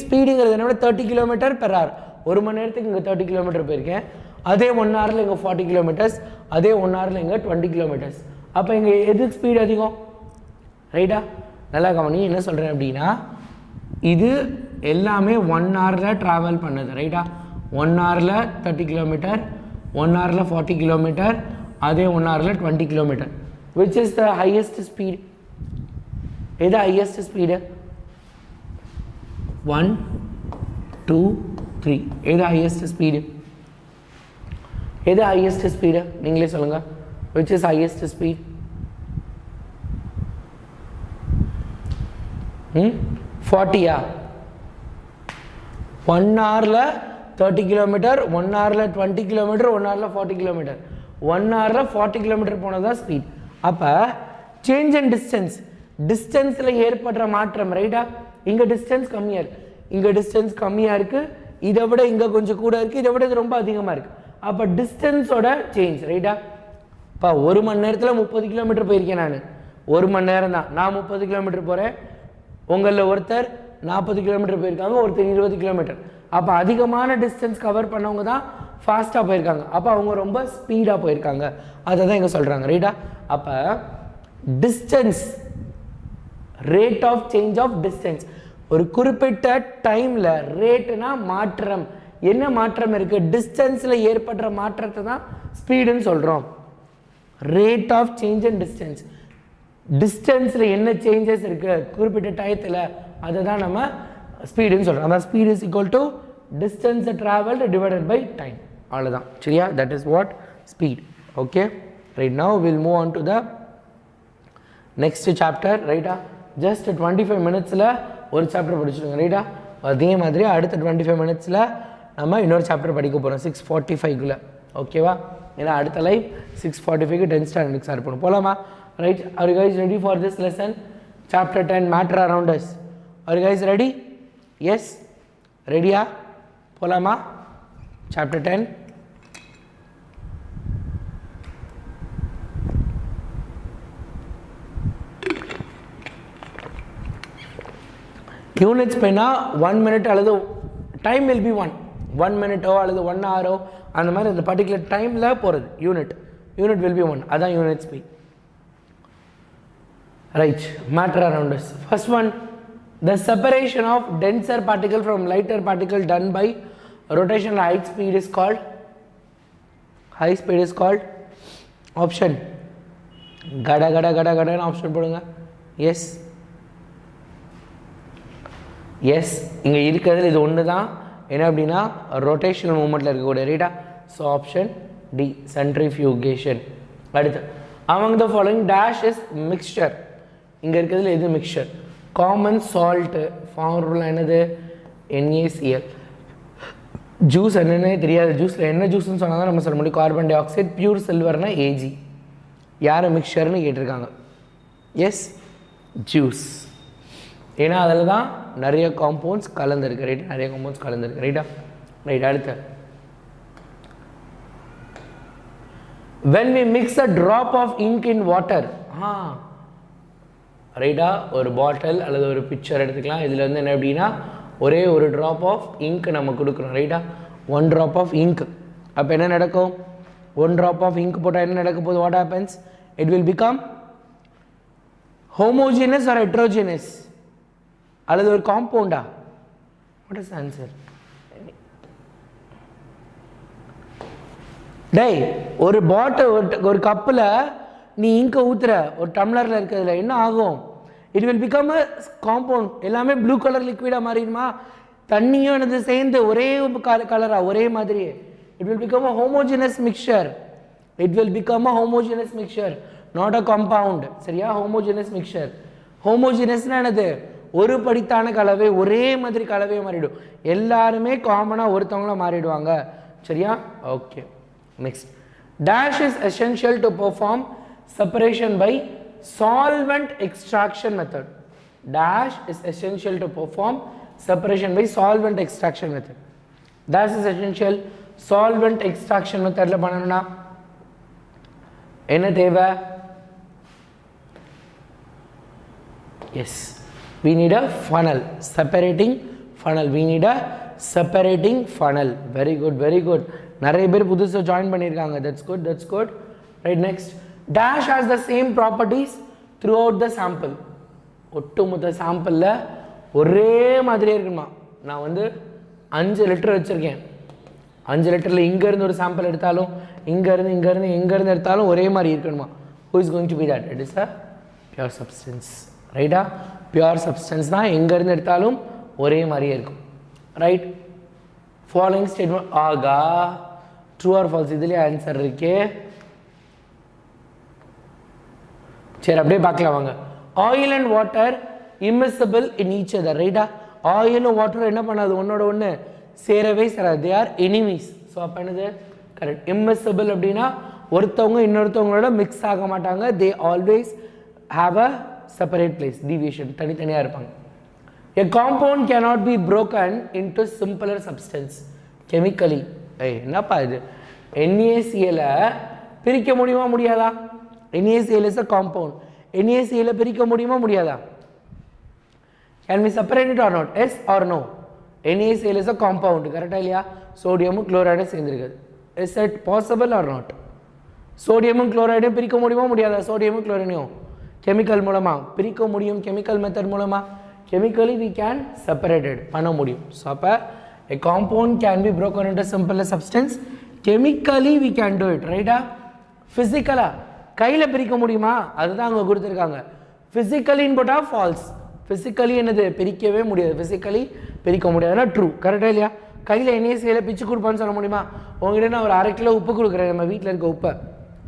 ஸ்பீடுங்கிறது என்னோட 30 கிலோமீட்டர் பெர் ஹவர். ஒரு மணி நேரத்துக்கு இங்கே 30 கிலோமீட்டர் போயிருக்கேன். அதே 1 ஹவரில் இங்கே 40 கிலோமீட்டர்ஸ், அதே 1 ஹவரில் இங்கே 20 கிலோமீட்டர்ஸ். அப்போ இங்கே எது ஸ்பீடு அதிகம் ரைட்டா. நல்லா கவனி, என்ன சொல்கிறேன் அப்படின்னா, இது எல்லாமே 1 ஹவரில் ட்ராவல் பண்ணுது ரைட்டா. 1 ஹவரில் 30 கிலோமீட்டர், 1 ஹவரில் 40 கிலோமீட்டர், அதே 1 ஹவரில் 20 kilometre. Which is the highest speed, எது ஹையஸ்ட் ஸ்பீடு, 1 2 3, எது ஹையஸ்ட் ஸ்பீடு, எது ஹையஸ்ட் ஸ்பீடு நீங்களே சொல்லுங்கள். விச் இஸ் ஹையஸ்ட் ஸ்பீட், 40யா. 1 ஹவரில் 30 கிலோமீட்டர், 1 ஹவரில் 20 கிலோமீட்டர், 1 ஹவரில் 40 கிலோமீட்டர், 1 ஹவரில் 40 கிலோமீட்டர் போனது தான் ஸ்பீட். அப்போ சேஞ்ச் அண்ட் டிஸ்டன்ஸ், டிஸ்டன்ஸில் ஏற்படுற மாற்றம் ரைட்டா. இங்கே டிஸ்டன்ஸ் கம்மியாக இருக்குது, இங்கே டிஸ்டன்ஸ் கம்மியாக இருக்குது, இதை விட இங்கே கொஞ்சம் கூட இருக்குது, இதை விட இது ரொம்ப அதிகமாக இருக்குது. அப்போ டிஸ்டன்ஸோட சேஞ்ச் ரைட்டா. இப்போ 1 மணி நேரத்தில் 30 கிலோமீட்டர் போயிருக்கேன் நான். 1 மணி நேரம் தான், நான் 30 கிலோமீட்டர் போகிறேன். உங்களில் ஒருத்தர் 40 கிலோமீட்டர் போயிருக்காங்க, ஒருத்தர் 20 கிலோமீட்டர். அப்போ அதிகமான டிஸ்டன்ஸ் கவர் பண்ணவங்க தான் ஃபாஸ்ட்டாக போயிருக்காங்க. அப்போ அவங்க ரொம்ப ஸ்பீடாக போயிருக்காங்க. அதை தான் இங்கே சொல்கிறாங்க ரைட்டா. அப்போ distance, rate of change of distance, ஒரு குறிப்பிட்ட டைமில் ரேட்டுனா மாற்றம், என்ன மாற்றம் இருக்குது, டிஸ்டன்ஸில் ஏற்படுற மாற்றத்தை தான் ஸ்பீடுன்னு சொல்கிறோம். Rate of change and distance, டிஸ்டன்ஸில் என்ன சேஞ்சஸ் இருக்குது குறிப்பிட்ட டயத்தில், அதை தான் நம்ம ஸ்பீடுன்னு சொல்கிறோம். அதான் speed is equal to distance travelled divided by time. அவ்வளோதான், சரியா? That is what speed. Okay, right. Now will move on to the next chapter. ரைட்டா? ஜஸ்ட் 25 மினிட்ஸில் ஒரு சாப்டர் படிச்சுடுங்க. ரைட்டா? அதே மாதிரி அடுத்த 25 மினிட்ஸில் நம்ம இன்னொரு சாப்டர் படிக்க போகிறோம் 6:45க்குள்ளே. ஓகேவா? ஏன்னா அடுத்த லைவ் 6:45க்கு 10th ஸ்டாண்டர்டுக்கு ஸ்டார்ட் பண்ணும். போகலாமா? Right. Are you guys ready for this lesson? Chapter 10, matter around us. Are you guys ready? Yes? ரெடியா? போகலாமா? Chapter 10. யூனிட்ஸ் பண்ணா 1 minute அல்லது டைம் வில் பி 1 minute-ஓ அல்லது 1 hour-ஓ அந்த மாதிரி அந்த பர்டிகுலர் டைமில் போகிறது யூனிட் வில் பி 1. அதான் unit speed. Right. Matter around us. First one, the separation of denser particle from lighter particle done by rotation high speed is called option கட கட கட கடன்னு ஆப்ஷன் போடுங்க. Yes, yes. இங்கே இருக்கிறதுல இது ஒன்று தான். என்ன அப்படின்னா ரொட்டேஷனல் மூமெண்ட்டில் இருக்கக்கூடிய. ரைட்டா? So option D, centrifugation. அடுத்து, among the following dash is mixture. இங்கே இருக்கிறதுல எது மிக்சர்? காமன் சால்ட்டு ஃபார்முலா என்னது? NaCl. ஜூஸ் என்னன்னே தெரியாது. ஜூஸில் என்ன ஜூஸ்ன்னு சொன்னால் தான் நம்ம சொல்ல முடியும். Carbon dioxide. பியூர் சில்வர்னா Ag. யார் மிக்சர்னு கேட்டிருக்காங்க. Yes, juice. ஏன்னா அதில் தான் நிறைய காம்பவுண்ட்ஸ் கலந்துருக்கு. ரைட்? நிறைய காம்பவுண்ட்ஸ் கலந்துருக்கு. ரைட்டா? ரைட். அடுத்து, when we mix a drop of ink in water. ரைட்டா? ஒரு பாட்டில் அல்லது ஒரு பிக்சர் எடுத்துக்கலாம். இதில் வந்து என்ன அப்படின்னா ஒரே ஒரு ட்ராப் ஆஃப் இங்க் நம்ம கொடுக்குறோம். ரைட்டா? 1 drop ஆஃப் இங்க். அப்போ என்ன நடக்கும்? 1 drop ஆஃப் இங்க் போட்டால் என்ன நடக்க போகுது? What happens? It will become homogeneous or heterogeneous அல்லது ஒரு காம்பவுண்டா? What is answer? டேய், ஒரு பாட்டில் ஒரு கப்பில் நீ இங்கை ஊற்றுற, ஒரு டம்ளரில் இருக்கிறதுல என்ன ஆகும்? It will become a compound. எல்லாமே ப்ளூ கலர் லிக்விடாக மாறிடுமா? தண்ணியும் எனது சேர்ந்து ஒரே கலராக ஒரே மாதிரியே. It will become a homogeneous mixture. It will become a homogeneous mixture, not a compound. சரியா? Homogeneous mixture. ஹோமோஜினஸ்னா என்னது? ஒரு படித்தான கலவை, ஒரே மாதிரி கலவையை மாறிடும். எல்லாருமே காமனாக ஒருத்தவங்கள மாறிடுவாங்க. சரியா? Okay. Next, dash is essential to perform separation by solvent extraction method. Dash is essential to perform separation by solvent extraction method. Dash is essential. Solvent extraction method la பண்ணனும்னா என்ன தேவை? Yes, we need a funnel, separating funnel. We need a separating funnel. Very good, very good. நிறைய பேர் புதுசாக join பண்ணியிருக்காங்க. That's good, that's good. Right. Next, dash has the same properties through out the sample. ஒட்டுமொத்த சாம்பிளில் ஒரே மாதிரியே இருக்குமா? நான் வந்து 5 லிட்டர் வச்சுருக்கேன். 5 லிட்டரில் இங்கேருந்து ஒரு சாம்பிள் எடுத்தாலும் இங்கேருந்து எடுத்தாலும் ஒரே மாதிரி இருக்கணுமா? Who is going to be that? It is a pure substance. ரைட்டா? பியூர் சப்ஸ்டன்ஸ் தான் எங்கேருந்து எடுத்தாலும் ஒரே மாதிரியே இருக்கும். ரைட்? ஃபாலோயிங் ஸ்டேட்மெண்ட் ஆகா ட்ரூ ஆர் ஃபால்ஸ்? இதுலேயே ஆன்சர் இருக்கே. சரி, அப்படியே பார்க்கலாம் வாங்க. Oil and water immiscible in each other. ரைட்டா? ஆயிலும் வாட்டரும் என்ன பண்ணாது? ஒன்னோட ஒன்று சேரவே சேராது. They are enemies. ஸோ அப்போ என்னது? கரெக்ட். இம்மிசிபிள் அப்படின்னா ஒருத்தவங்க இன்னொருத்தவங்களோட மிக்ஸ் ஆக மாட்டாங்க. They always have a separate place, deviation, தனித்தனியாக இருப்பாங்க. A compound cannot be broken into simpler substance chemically. என்னப்பா இது? NaCl பிரிக்க முடியுமா முடியாதா? NaCl is a compound. NaCl பிரிக்க முடியுமா முடியாதா? Can we separate it or not? Yes or no? NaCl is a compound. கரெக்டா இல்லையா? சோடியமும் குளோரைடும் சேர்ந்துருக்குது. Is it possible or not? சோடியமும் குளோரைடும் பிரிக்க முடியுமா முடியாதா? சோடியமும் குளோரைடையும் கெமிக்கல் மூலமா பிரிக்க முடியும். கெமிக்கல் மெத்தட் மூலமா chemically we can separate it பண்ண முடியும். ஸோ அப்போ A compound can be broken into simpler substance. Chemically we can do it, right? Physically கையில பிரிக்க முடியுமா? அதுதான் அங்க கொடுத்திருக்காங்க. Physically போட்டா false. Physically என்னது பிரிக்கவே முடியாது. Physically பிரிக்க முடியாதுனா true. கரெக்ட்டா இல்லையா? கையில NaCl பிச்சு கொடுப்பான்னு சொல்ல முடியுமா? உங்ககிட்ட நான் ஒரு 1/2 கிலோ உப்பு கொடுக்குறேன், நம்ம வீட்ல இருக்க உப்பு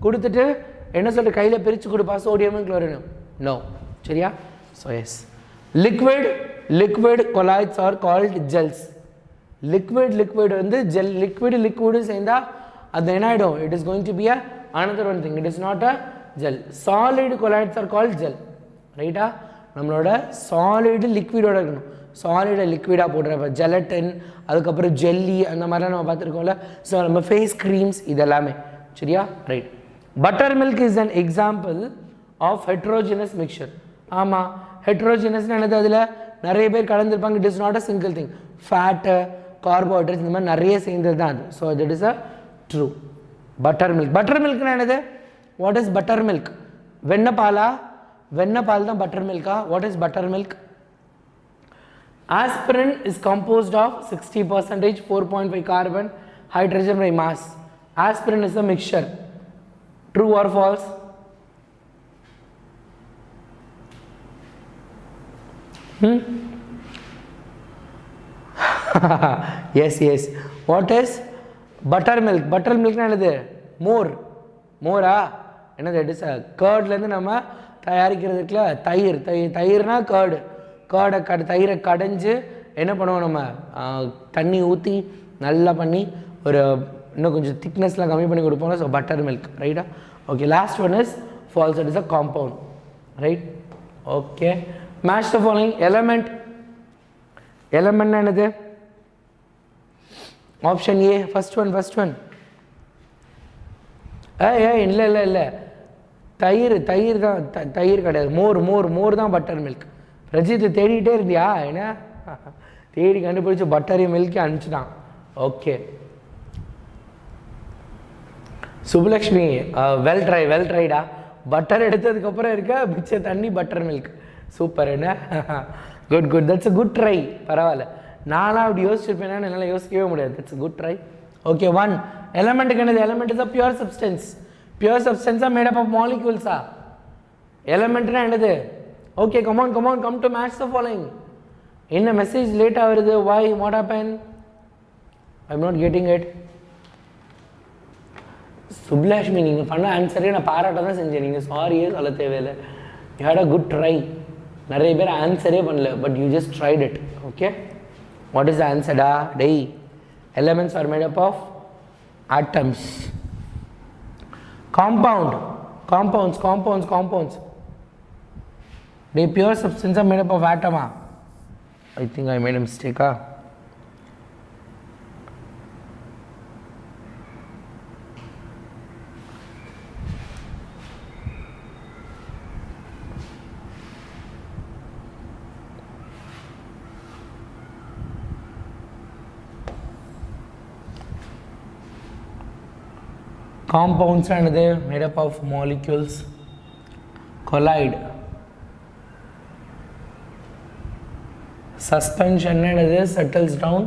கொடுத்துட்டு என்ன சொல்ற கையில பிரிச்சு கொடுப்பா சோடியமும் குளோரினும்? No. சரியா? So yes. Liquid colloids are called gels. Liquid வந்து gel, liquid சேர்ந்தா அது என்ன ஆயிடும்? It is going to be another one thing. It is not a gel. Solid colloids are called gel. Right? நம்மளோட solid liquid ஓட இருக்கணும். Solid liquid போடுறப்ப gelatin, அதுக்கப்புறம் jelly அந்த மாதிரிலாம் நம்ம பார்த்துருக்கோம்ல. ஸோ நம்ம ஃபேஸ் க்ரீம்ஸ் இதெல்லாமே சரியா? Right. Buttermilk is an example of heterogeneous mixture. ஆமாம், heterogeneous என்னது? அதில் நிறைய பேர் கலந்துருப்பாங்க. It is not a single thing. Fat, carbohydrates இந்த மாதிரி நிறைய சேர்ந்தது தான் அது. So that is a true. Buttermilk என்னது? What is buttermilk? வெண்ணப்பாலா? வெண்ணப்பால் தான் buttermilk-ஆ? What is buttermilk? Aspirin is composed of 60%, 4.5 carbon, hydrogen by mass. Aspirin is a mixture. True or false? Yes. What is buttermilk? Buttermilk என்னது? மோரா? என்னது? It is a curd-லேருந்து நம்ம தயாரிக்கிறதுக்குல தயிர்னா தயிரை கடைஞ்சு என்ன பண்ணுவோம் நம்ம? தண்ணி ஊற்றி நல்லா பண்ணி ஒரு இன்னும் கொஞ்சம் திக்னஸ்லாம் கம்மி பண்ணி கொடுப்போம். So buttermilk. ரைட்டா? Okay. Last one is false. It is a compound. Right? Okay. Match the following. Element என்னது? Option A. First one. இல்லை தயிர் தான். தயிர் கிடையாது. மோர் தான் பட்டர் மில்க். ரஜித் தேடிகிட்டே இருந்தியா? என்ன தேடி கண்டுபிடிச்சி பட்டரி மில்க் அனுப்பிச்சிட்டான். Okay. Subbulakshmi well tried. Butter எடுத்ததுக்கப்புறம் இருக்க மிச்ச தண்ணி பட்டர் மில்க். சூப்பர். என்ன? Good. That's a good try. பரவாயில்ல. நானும் அப்படி யோசிச்சிருப்பேன்னா என்னால் யோசிக்கவே முடியாது. That's a good try. Okay. 1. எலமெண்ட்டுக்கு என்னது? Element is a pure substance. Pure சப்ஸ்டன்ஸாக மேடப் ஆஃப் மாலிக்யூல்ஸா? எலமெண்ட்னா என்னது? Okay, come on, come to match the following. In a message late வருது. Why? What happened? I'm not getting it. Subbulakshmi, நீங்கள் பண்ண ஆன்சரே நான் பாராட்ட தான் செஞ்சேன். நீங்கள் சாரியே சொல்ல தேவையில்லை. You had a good try. நிறைய பேர் ஆன்சரே பண்ணல, but you just tried it. Okay? What is the answer? Day. Elements are made up of atoms. Compounds. The pure substance are made up of atom. I think I made a mistake. Compounds are made up of molecules collide. Suspension settles down.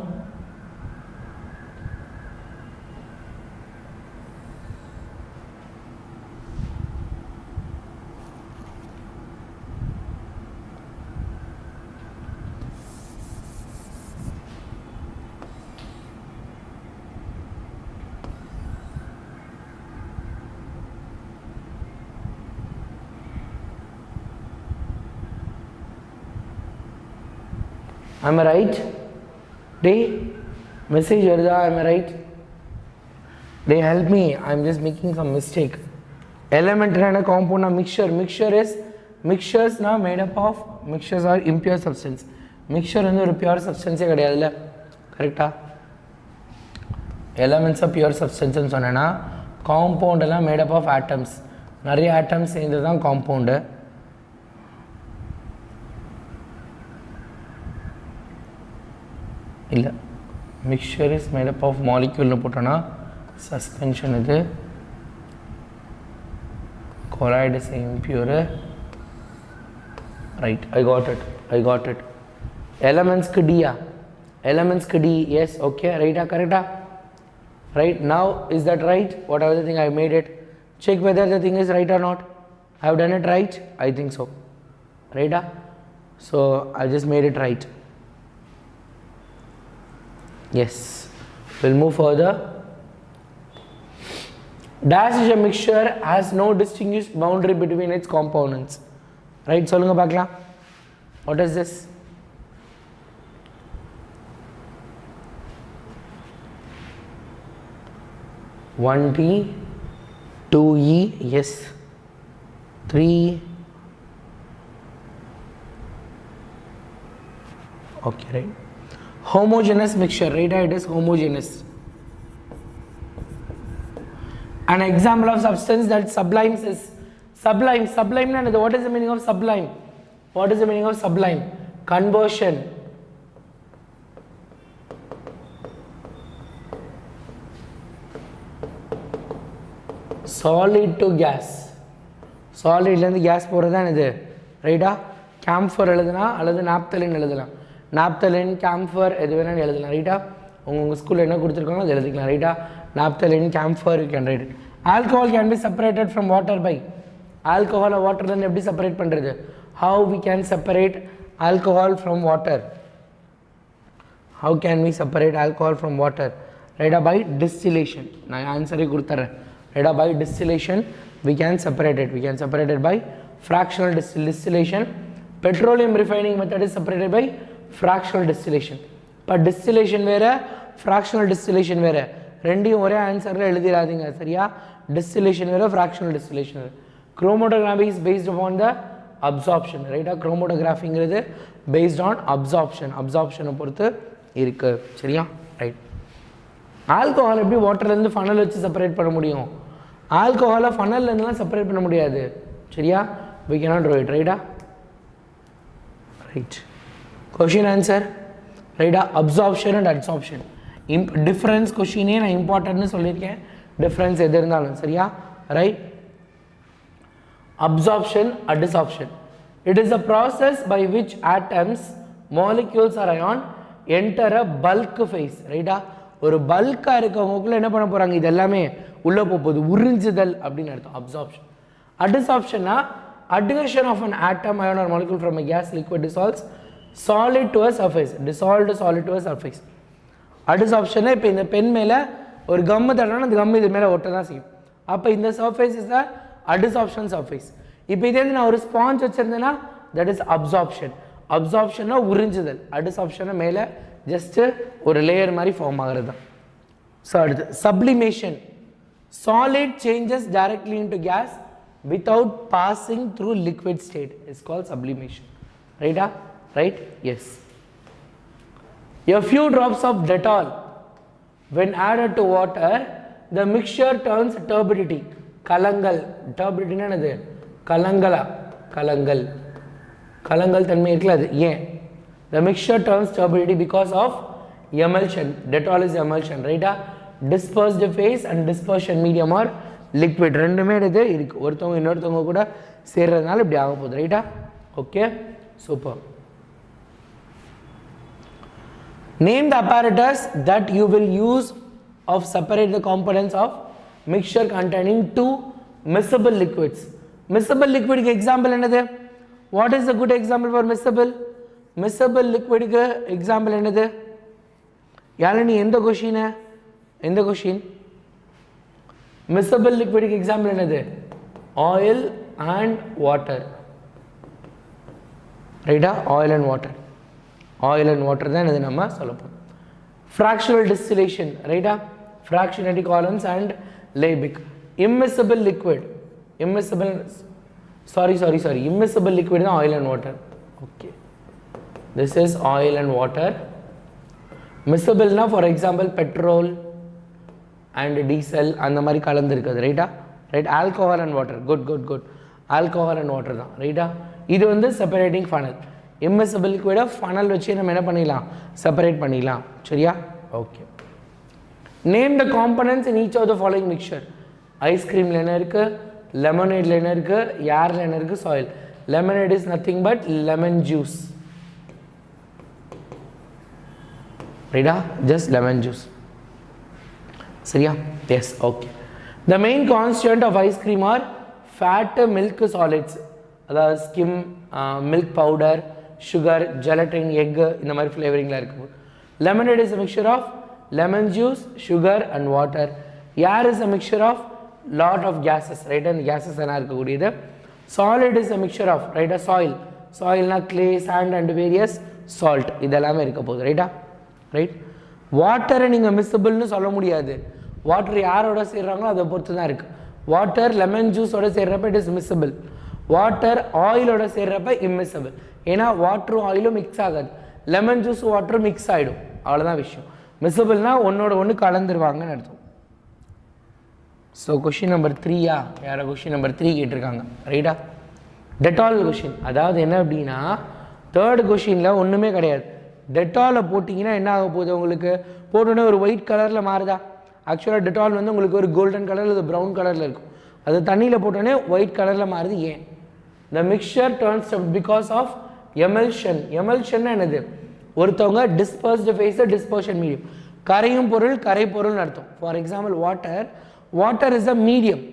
Am I right? Message வருதா? Am I right? They help me. I'm just making some mistake. Element and a compound are mixtures now made up of mixtures are impure substance. Mixture வந்து ஒரு pure substance கிடையாதுல்ல. கரெக்ட்டா? Elements are pure substance ன்னு சொன்னேனா compound எல்லாம் made up of atoms. நிறைய atoms சேர்ந்து தான் compound. இல்லை, mixture is made up of molecule போட்டோன்னா suspension இது collide is impure. Right, I got it. Elements க்கு D. elements க்கு D, yes, okay, right, correct, right. Now is that right? Whatever the thing I made it, check whether the thing is right or not. I have done it right, I think so, right, so I just made it right. Yes, we'll move further. Dash is a mixture has no distinguished boundary between its components, right? சொல்லுங்க பார்க்கலாம். What is this? One T, 2E, yes. 3. Okay, right. Homogeneous mixture, right? It is homogeneous. An example of substance that sublimes is sublime. Sublime, what is the meaning of sublime? What is the meaning of sublime? Conversion. Solid to gas. Solid இருந்து gas போறது தான் இது, ரைட்டா? camphor எழுதுனா அல்லது naphthalene எழுதலாம். naphthalene, camphor எது வேணாலும் எழுதலாம், ரைட்டா? உங்க ஸ்கூல்ல என்ன கொடுத்திருக்காங்களோ அதை எழுதிக்கலாம், ரைட்டா? naphthalene, camphor, you can write it. Alcohol can be separated from water by. Alcohol or water ல எப்படி செப்பரேட் பண்றது? How we can separate alcohol from water? How can we separate alcohol from water? Right, by distillation. நான் ஆன்சரை கொடுத்துறேன். Right, by distillation we can separate it. We can separate it by fractional distillation. Petroleum refining method is separated by fractional distillation. But distillation வேற, fractional distillation வேற. ரெண்டையும் ஒரே ஆன்சர்ல எழுதிராதீங்க, சரியா? Distillation வேற, fractional distillation வேற. Chromatography is based upon the absorption, right? Chromatographyங்கிறது based on absorption. Absorption பொறுத்து இருக்கு, சரியா? ரைட். ஆல்கஹால் எப்படி வாட்டர்ல இருந்து ஃபனல் வச்சு செப்பரேட் பண்ண முடியும்? ஆல்கஹாலை ஃபனல்ல இருந்துலாம் செப்பரேட் பண்ண முடியாது, சரியா? we cannot do it, right? Right. Question answer, right? Absorption and adsorption. Difference question நான் இம்பார்ட்டன்ட்னு சொல்லியிருக்கேன். difference எது இருந்தாலும், சரியா? right? Absorption, adsorption. It is a process by which atoms, molecules or ion enter a bulk phase, right? ஒரு பல்கா இருக்கவங்களுக்குள்ள என்ன பண்ண போறாங்க? இது எல்லாமே உள்ள போகுது, உறிஞ்சுதல் அப்படின்னு அர்த்தம். absorption. Adsorption, adhesion of an atom, ion or molecule from a gas, liquid dissolves solid to a surface. Dissolved solid to a surface. Adsorption இப்போ இந்த பென் மேல ஒரு கம் தடனா அந்த கம் இது மேல ஒட்ட தான் செய்யும். அப்ப இந்த surface is the adsorption surface. இப்போ இதே நான் ஒரு ஸ்பாஞ்ச் வச்சிருந்தேனா that is absorption. Absorption உறிஞ்சுதல். Adsorption மேல just ஒரு லேயர் மாதிரி ஃபார்ம் ஆகிறது தான். ஸோ அடுத்து sublimation. Solid changes directly into gas without passing through liquid state is called sublimation, right? Right? Yes. A few drops of Dettol when added to water, the mixture turns turbidity. Kalangal. Turbidity என்னது? கலங்கலா, கலங்கல், கலங்கல் தன்மை இருக்குல்ல அது ஏன்? The mixture turns turbidity because of emulsion. Dettol is emulsion, right? Dispersed phase and dispersion medium or liquid ரெண்டுமே இது இருக்கு. ஒருத்தவங்க இன்னொருத்தவங்க கூட சேர்றதுனால இப்படி ஆக போகுது, ரைட்டா? Okay, super. Name the apparatus that you will use of separate the components of mixture containing two miscible liquids. Miscible liquid க்கு example என்னது? What is a good example for miscible? Miscible liquid க்கு example என்னது? யாழினி எந்த question? எந்த question? Miscible liquid க்கு example என்னது? Oil and water, ரைட்டா? oil and water. Oil and water தான் இது நம்ம சொல்லப்போம். Fractional distillation, ரைட்டா? Fractionating columns and Liebig. Immiscible liquid. Immiscible, immiscible liquid is oil and water. Okay, this is oil and water. Miscible na, for example, petrol and diesel and the mari kalandirukadhu, right? Right? Alcohol and water. Good. Alcohol and water da, right? Idu vandu separating funnel. Immiscible liquid funnel vechi nam enna pannikalam? Separate pannikalam, சரியா? Okay. Name the components in each of the following mixture. Ice cream la enna irukku? Lemonade la enna irukku? Yaar la enna irukku? Soil. Lemonade is nothing but lemon juice. ரைட்டா, just lemon juice. சரியா? Yes, okay. The main constituent of ice cream are fat, milk solids, அதாவது skim, milk powder, sugar, gelatin, egg, இந்த மாதிரி ஃப்ளேவரிங்லாம் இருக்கும். Lemonade is a mixture of lemon juice, sugar and water. Air is a mixture of lot of gases, right? And gases எல்லாம் இருக்கக்கூடியது. Solid is a mixture of, right? Soil, soilனா clay, sand and various salt, இதெல்லாமே இருக்க போகுது, ரைட்டா? Right. வாட்டரை நீங்கள் மிஸ்ஸபிள்னு சொல்ல முடியாது. வாட்டர் யாரோட சேர்றாங்களோ அதை பொறுத்து தான் இருக்குது. வாட்டர் லெமன் ஜூஸோட சேர்றப்ப இட் இஸ் மிஸ்ஸபிள். வாட்டர் ஆயிலோட சேர்றப்ப இம்மிஸ்ஸபிள். ஏன்னா வாட்டரும் ஆயிலும் மிக்ஸ் ஆகாது. லெமன் ஜூஸ் வாட்டரும் மிக்ஸ் ஆகிடும், அவ்வளோதான் விஷயம். மிஸ்ஸபிள்னா ஒன்னோட ஒன்று கலந்துருவாங்கன்னு அர்த்தம். ஸோ கொஷின் நம்பர் 3யா? யாரோ கொஷின் நம்பர் 3 கேட்டிருக்காங்க, ரைட்டா? Dettol question. அதாவது என்ன அப்படின்னா, தேர்ட் கொஷினில் ஒன்றுமே கிடையாது. டெட்டாலை போட்டிங்கன்னா என்ன ஆக போகுது உங்களுக்கு? போட்டோன்னே ஒரு ஒயிட் கலரில் மாறுதா? ஆக்சுவலாக டெட்டால் வந்து உங்களுக்கு ஒரு கோல்டன் கலர் இல்லை ப்ரௌன் கலரில் இருக்கும். அது தண்ணியில் போட்டோன்னே ஒயிட் கலரில் மாறுது. ஏன்? The mixture turns because of emulsion. Emulsion என்னது? ஒருத்தவங்க டிஸ்பர்ஸ்டு ஃபேஸை டிஸ்பர்ஷன் மீடியம். கரையும் பொருள், கரை பொருள்னு அர்த்தம். For example water, water is a medium.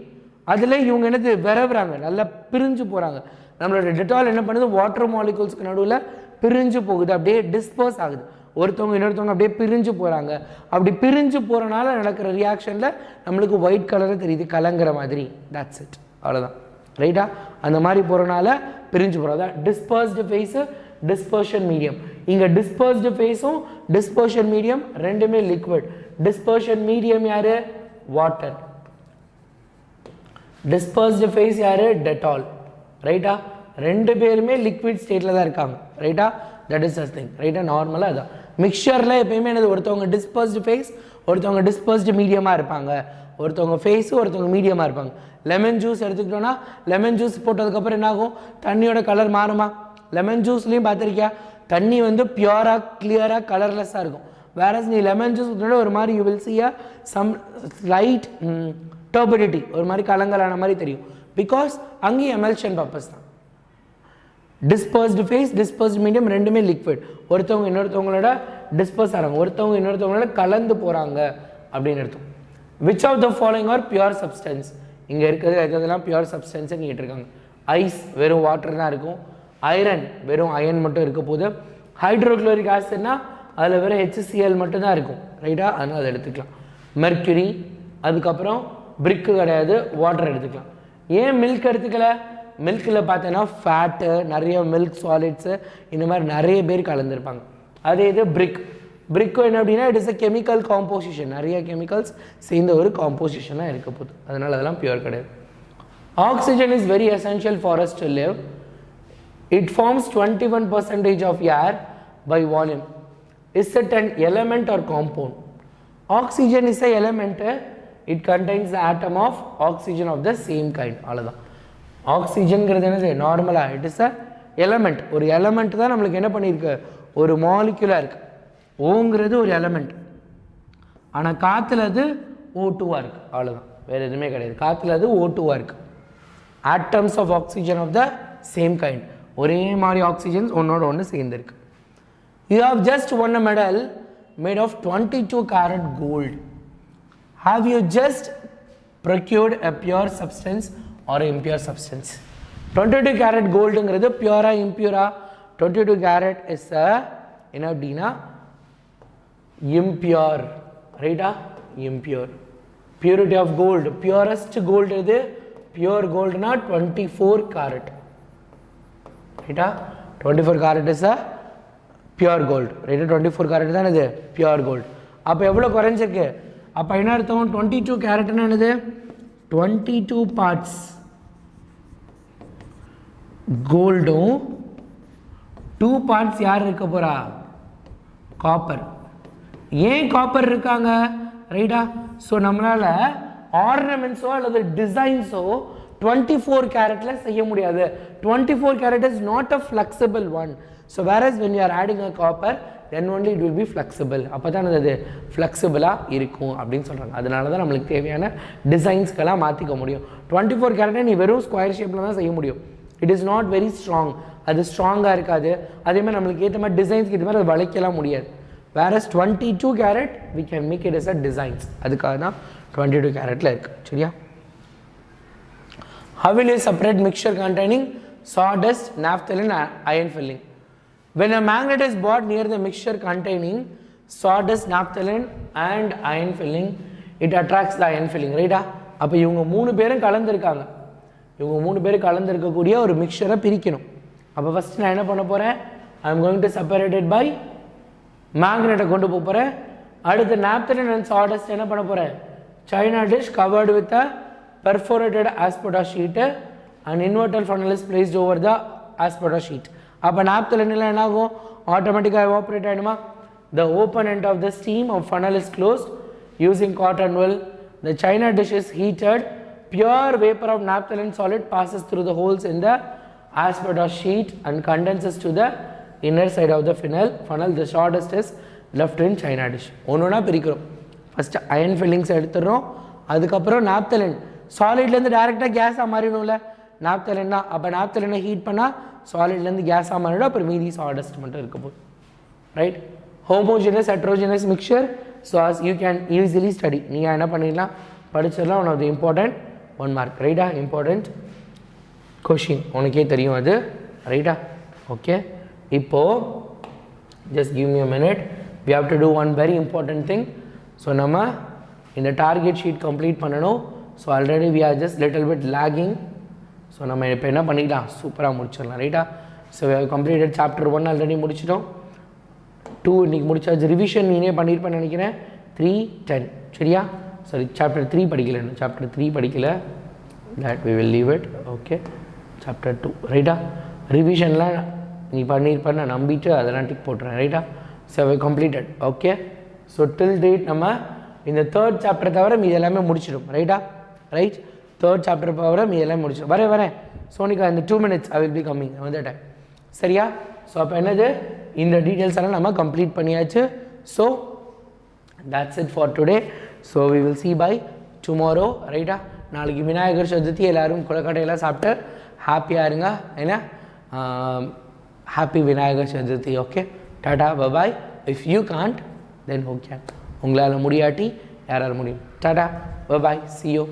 அதில் இவங்க என்னது விரவுறாங்க, நல்லா பிரிஞ்சு போகிறாங்க. நம்மளோட டெட்டால் என்ன பண்ணுது? வாட்டர் மாலிகூல்ஸ்க்கு நடுவில் பிரிஞ்சு போகுது, அப்படியே டிஸ்பர்ஸ் ஆகுது. ஒருத்தவங்க இன்னொருத்தவங்க அப்படியே பிரிஞ்சு போகிறாங்க. அப்படி பிரிஞ்சு போகிறனால நடக்கிற ரியாக்ஷனில் நம்மளுக்கு ஒயிட் கலரில் தெரியுது, கலங்கிற மாதிரி. தட்ஸ் இட், அவ்வளோதான், ரைட்டா? அந்த மாதிரி போகிறனால பிரிஞ்சு போகிறதா டிஸ்பர்ஸ்டு ஃபேஸு, டிஸ்பர்ஷன் மீடியம். இங்கே டிஸ்பர்ஸ்டு ஃபேஸும் டிஸ்பர்ஷன் மீடியம் ரெண்டுமே லிக்விட். டிஸ்பர்ஷன் மீடியம் யார்? வாட்டர். டிஸ்பர்ஸ்டு ஃபேஸ் யார்? டெட்டால், ரைட்டா? ரெண்டு பேருமே லிக்விட் ஸ்டேட்டில் தான் இருக்காங்க, ரைட்டா? தட் இஸ் திங், ரைட்டா? நார்மலாக அதான் மிக்சரில் எப்பயுமே என்னது? ஒருத்தவங்க டிஸ்பர்ஸ்டு ஃபேஸ், ஒருத்தவங்க டிஸ்பர்ஸ்டு மீடியமாக இருப்பாங்க. ஒருத்தவங்க ஃபேஸு, ஒருத்தவங்க மீடியமாக இருப்பாங்க. லெமன் ஜூஸ் எடுத்துக்கிட்டோன்னா, லெமன் ஜூஸ் போட்டதுக்கப்புறம் என்ன ஆகும்? தண்ணியோட கலர் மாறுமா? லெமன் ஜூஸ்லேயும் பார்த்துருக்கியா? தண்ணி வந்து பியூராக, கிளியராக, கலர்லெஸ்ஸாக இருக்கும். வேறஸ் நீ லெமன் ஜூஸ் ஒரு மாதிரி you will see some slight turbidity, ஒரு மாதிரி கலங்கலான மாதிரி தெரியும். பிகாஸ் அங்கேயும் எமல்ஷன் பர்பஸ் தான். டிஸ்பர்ஸ்டு ஃபேஸ், டிஸ்பர்ஸ்டு மீடியம் ரெண்டுமே லிக்விட். ஒருத்தவங்க இன்னொருத்தவங்களோட டிஸ்பர்ஸ் ஆகிறாங்க, ஒருத்தவங்க இன்னொருத்தவங்களோட கலந்து போகிறாங்க அப்படின்னு அர்த்தம். Which of the following are pure substance? இங்கே இருக்கிறது எதெல்லாம் பியூர் சப்ஸ்டன்ஸ்ன்னு கேட்டிருக்காங்க. ஐஸ் வெறும் வாட்டர் தான் இருக்கும். ஐரன் வெறும் அயன் மட்டும் இருக்க போது. ஹைட்ரோக்ளோரிக் ஆசிட்னா அதில் வெறும் HCl மட்டும்தான் இருக்கும், ரைட்டா? அதனால் அதை எடுத்துக்கலாம். மெர்க்யூரி, அதுக்கப்புறம் பிரிக்கு கிடையாது, வாட்டர் எடுத்துக்கலாம். ஏன் மில்க் எடுத்துக்கல? மில்கில் பார்த்தீங்கன்னா ஃபேட்டு, நிறைய மில்க் சாலிட்ஸு, இந்த மாதிரி நிறைய பேர் கலந்துருப்பாங்க. அதே இது பிரிக். பிரிக்கும் என்ன அப்படின்னா it is a chemical composition, நிறைய கெமிக்கல்ஸ் சேர்ந்த ஒரு காம்போசிஷனாக இருக்க போகுது. அதனால் அதெல்லாம் பியூர் கிடையாது. Oxygen is very essential for us to live. It forms 21% of air by volume. Is it an element or compound? Oxygen is a element. It contains the atom of oxygen of the same kind. அவ்வளோதான். ஆக்சிஜன்கிறது என்னது? நார்மலாக it is a element. ஒரு element தான் நம்மளுக்கு என்ன பண்ணியிருக்கு? ஒரு மாலிக்யூலாக இருக்குது. ஓங்கிறது ஒரு எலமெண்ட். ஆனால் காற்றுல அது O2வாக இருக்குது, அவ்வளோதான், வேறு எதுவுமே கிடையாது. காற்றுல அது O2வாக இருக்குது. Atoms of oxygen of the same kind, ஒரே மாதிரி ஆக்சிஜன்ஸ் ஒன்னோட ஒன்று சேர்ந்துருக்கு. You have just won a medal made of 22 karat gold. Have you just procured a pure substance or an impure substance? 22 karat gold ங்கிறது பியூரா இம்பியூரா? 22 karat is a என்ன அப்படின்னா impure, ரைட்டா? impure. Purity of gold, purest gold இது pure goldனா 24 karat, ரைட்டா? 24 karat is a pure gold, right? 24 carat தான் இது pure gold. அப்போ எவ்வளோ குறைஞ்சிருக்கு? அப்போ என்ன அர்த்தம்? 22 கேரட்னா என்னது? 22 பார்ட்ஸ் கோல்டும் 2 பார்ட்ஸ் யார் இருக்க போகிறா? காப்பர். ஏன் காப்பர் இருக்காங்க, ரைட்டா? ஸோ நம்மளால் ஆர்னமெண்ட்ஸோ அல்லது டிசைன்ஸோ 24 கேரட்டில் செய்ய முடியாது. 24 carrot is not a flexible one. So whereas when you are adding a copper, then only it will be flexible. அப்போ தான் அது ஃப்ளெக்சிபிளாக இருக்கும் அப்படின்னு சொல்கிறாங்க. அதனால தான் நம்மளுக்கு தேவையான டிசைன்ஸ்க்கெல்லாம் மாற்றிக்க முடியும். 24 கேரட்டை நீ வெறும் ஸ்கொயர் ஷேப்பில் தான் செய்ய முடியும். It is not very strong, அது ஸ்ட்ராங்காக இருக்காது. அதேமாதிரி நம்மளுக்கு ஏற்ற மாதிரி டிசைன்ஸ்க்கு ஏற்ற மாதிரி அது வளைக்கலாம் முடியாது. whereas 22 carat we can make it as a designs. அதுக்காக தான் 22 caratல இருக்கு. சரியா? How will you separate mixture containing sawdust, naphthalene and iron filling? When a magnet is brought near the mixture containing sawdust, naphthalene and iron filling, it attracts the iron filling. Right? அப்போ இவங்க மூணு பேரும் கலந்துருக்காங்க. இவங்க மூணு பேரும் கலந்துருக்கக்கூடிய ஒரு மிக்சரை பிரிக்கணும். அப்போ ஃபஸ்ட்டு நான் என்ன பண்ண போகிறேன்? I am going to separate it by மேக்னெட்டை கொண்டு போக போகிறேன். அடுத்து naphthalene and sawdust என்ன பண்ண போகிறேன்? China dish covered with a perforated asbestos sheet and inverted funnel is placed over the asbestos sheet. அப்போ naphthalene என்ன ஆகும்? ஆட்டோமேட்டிக்காக evaporate ஆகிடுமா? The open end of the steam of funnel is closed using cotton wool. The China dish is heated. Pure vapor of naphthalene solid passes through the holes in the asbestos sheet and condenses to the inner side of the funnel. The sawdust is left in China dish. ஒன்றுனா பிரிக்கிறோம். First iron fillings எடுத்துடுறோம். அதுக்கப்புறம் naphthalene சாலிட்லேருந்து டேரெக்டாக கேஸாக மாறிடும்ல naphthalene. அப்போ naphthalene heat பண்ணால் சாலிட்லேருந்து கேஸாக மாறிடும். அப்புறம் மீதி sawdust மட்டும் இருக்க போகுது. Right? homogeneous heterogeneous mixture, so as you can easily study. நீங்கள் என்ன பண்ணிடலாம்? படிச்சிடலாம். One of the important 1 mark. ரைட்டா? இம்பார்ட்டன்ட் கொஷின் உனக்கே தெரியும் அது. ரைட்டா? ஓகே. இப்போது just give me a minute. We have to do one very important thing. So நம்ம இந்த டார்கெட் ஷீட் கம்ப்ளீட் பண்ணணும். So already we are just little bit lagging. So நம்ம இப்போ என்ன பண்ணிக்கலாம்? சூப்பராக முடிச்சிடலாம். ரைட்டா? So we have completed chapter 1 already முடிச்சிட்டோம். 2 இன்றைக்கி முடிச்சாச்சு. ரிவிஷன் நீனே பண்ணியிருப்பேன்னு நினைக்கிறேன். 3, 10. சரியா? சாரி, சாப்டர் 3 படிக்கல. சாப்டர் 3 படிக்கல. that we will leave it. Okay. Chapter 2. ரைட்டா? ரிவிஷன்லாம் நீ பண்ணியிருப்பேன்னு நான் நம்பிட்டு அதெல்லாம் டிக் போட்டுறேன். ரைட்டா? So we completed. Okay. So till date நம்ம இந்த 3rd சாப்டர் தவிர மீது எல்லாமே முடிச்சிடும். ரைட்டா? ரைட்? 3rd சாப்டர் தவிர மீது எல்லாமே முடிச்சிடும். வரேன் சோனிகா, இந்த 2 minutes I will be coming அந்த டைம். சரியா? ஸோ அப்போ என்னது, இந்த டீட்டெயில்ஸ் எல்லாம் நம்ம கம்ப்ளீட் பண்ணியாச்சு. So that's it for today. So we will see by tomorrow. ரைட்டா? நாளைக்கு விநாயகர் சதுர்த்தி. எல்லோரும் கொலக்கட்டையெல்லாம் சாப்பிட்டு ஹாப்பியாக இருங்க. ஏன்னா happy Vinayagar Chaturthi. Okay. Tata, bye bye. If you can't then who can? உங்களால் முடியாட்டி யாரால் முடியும்? Tata, bye bye, see you.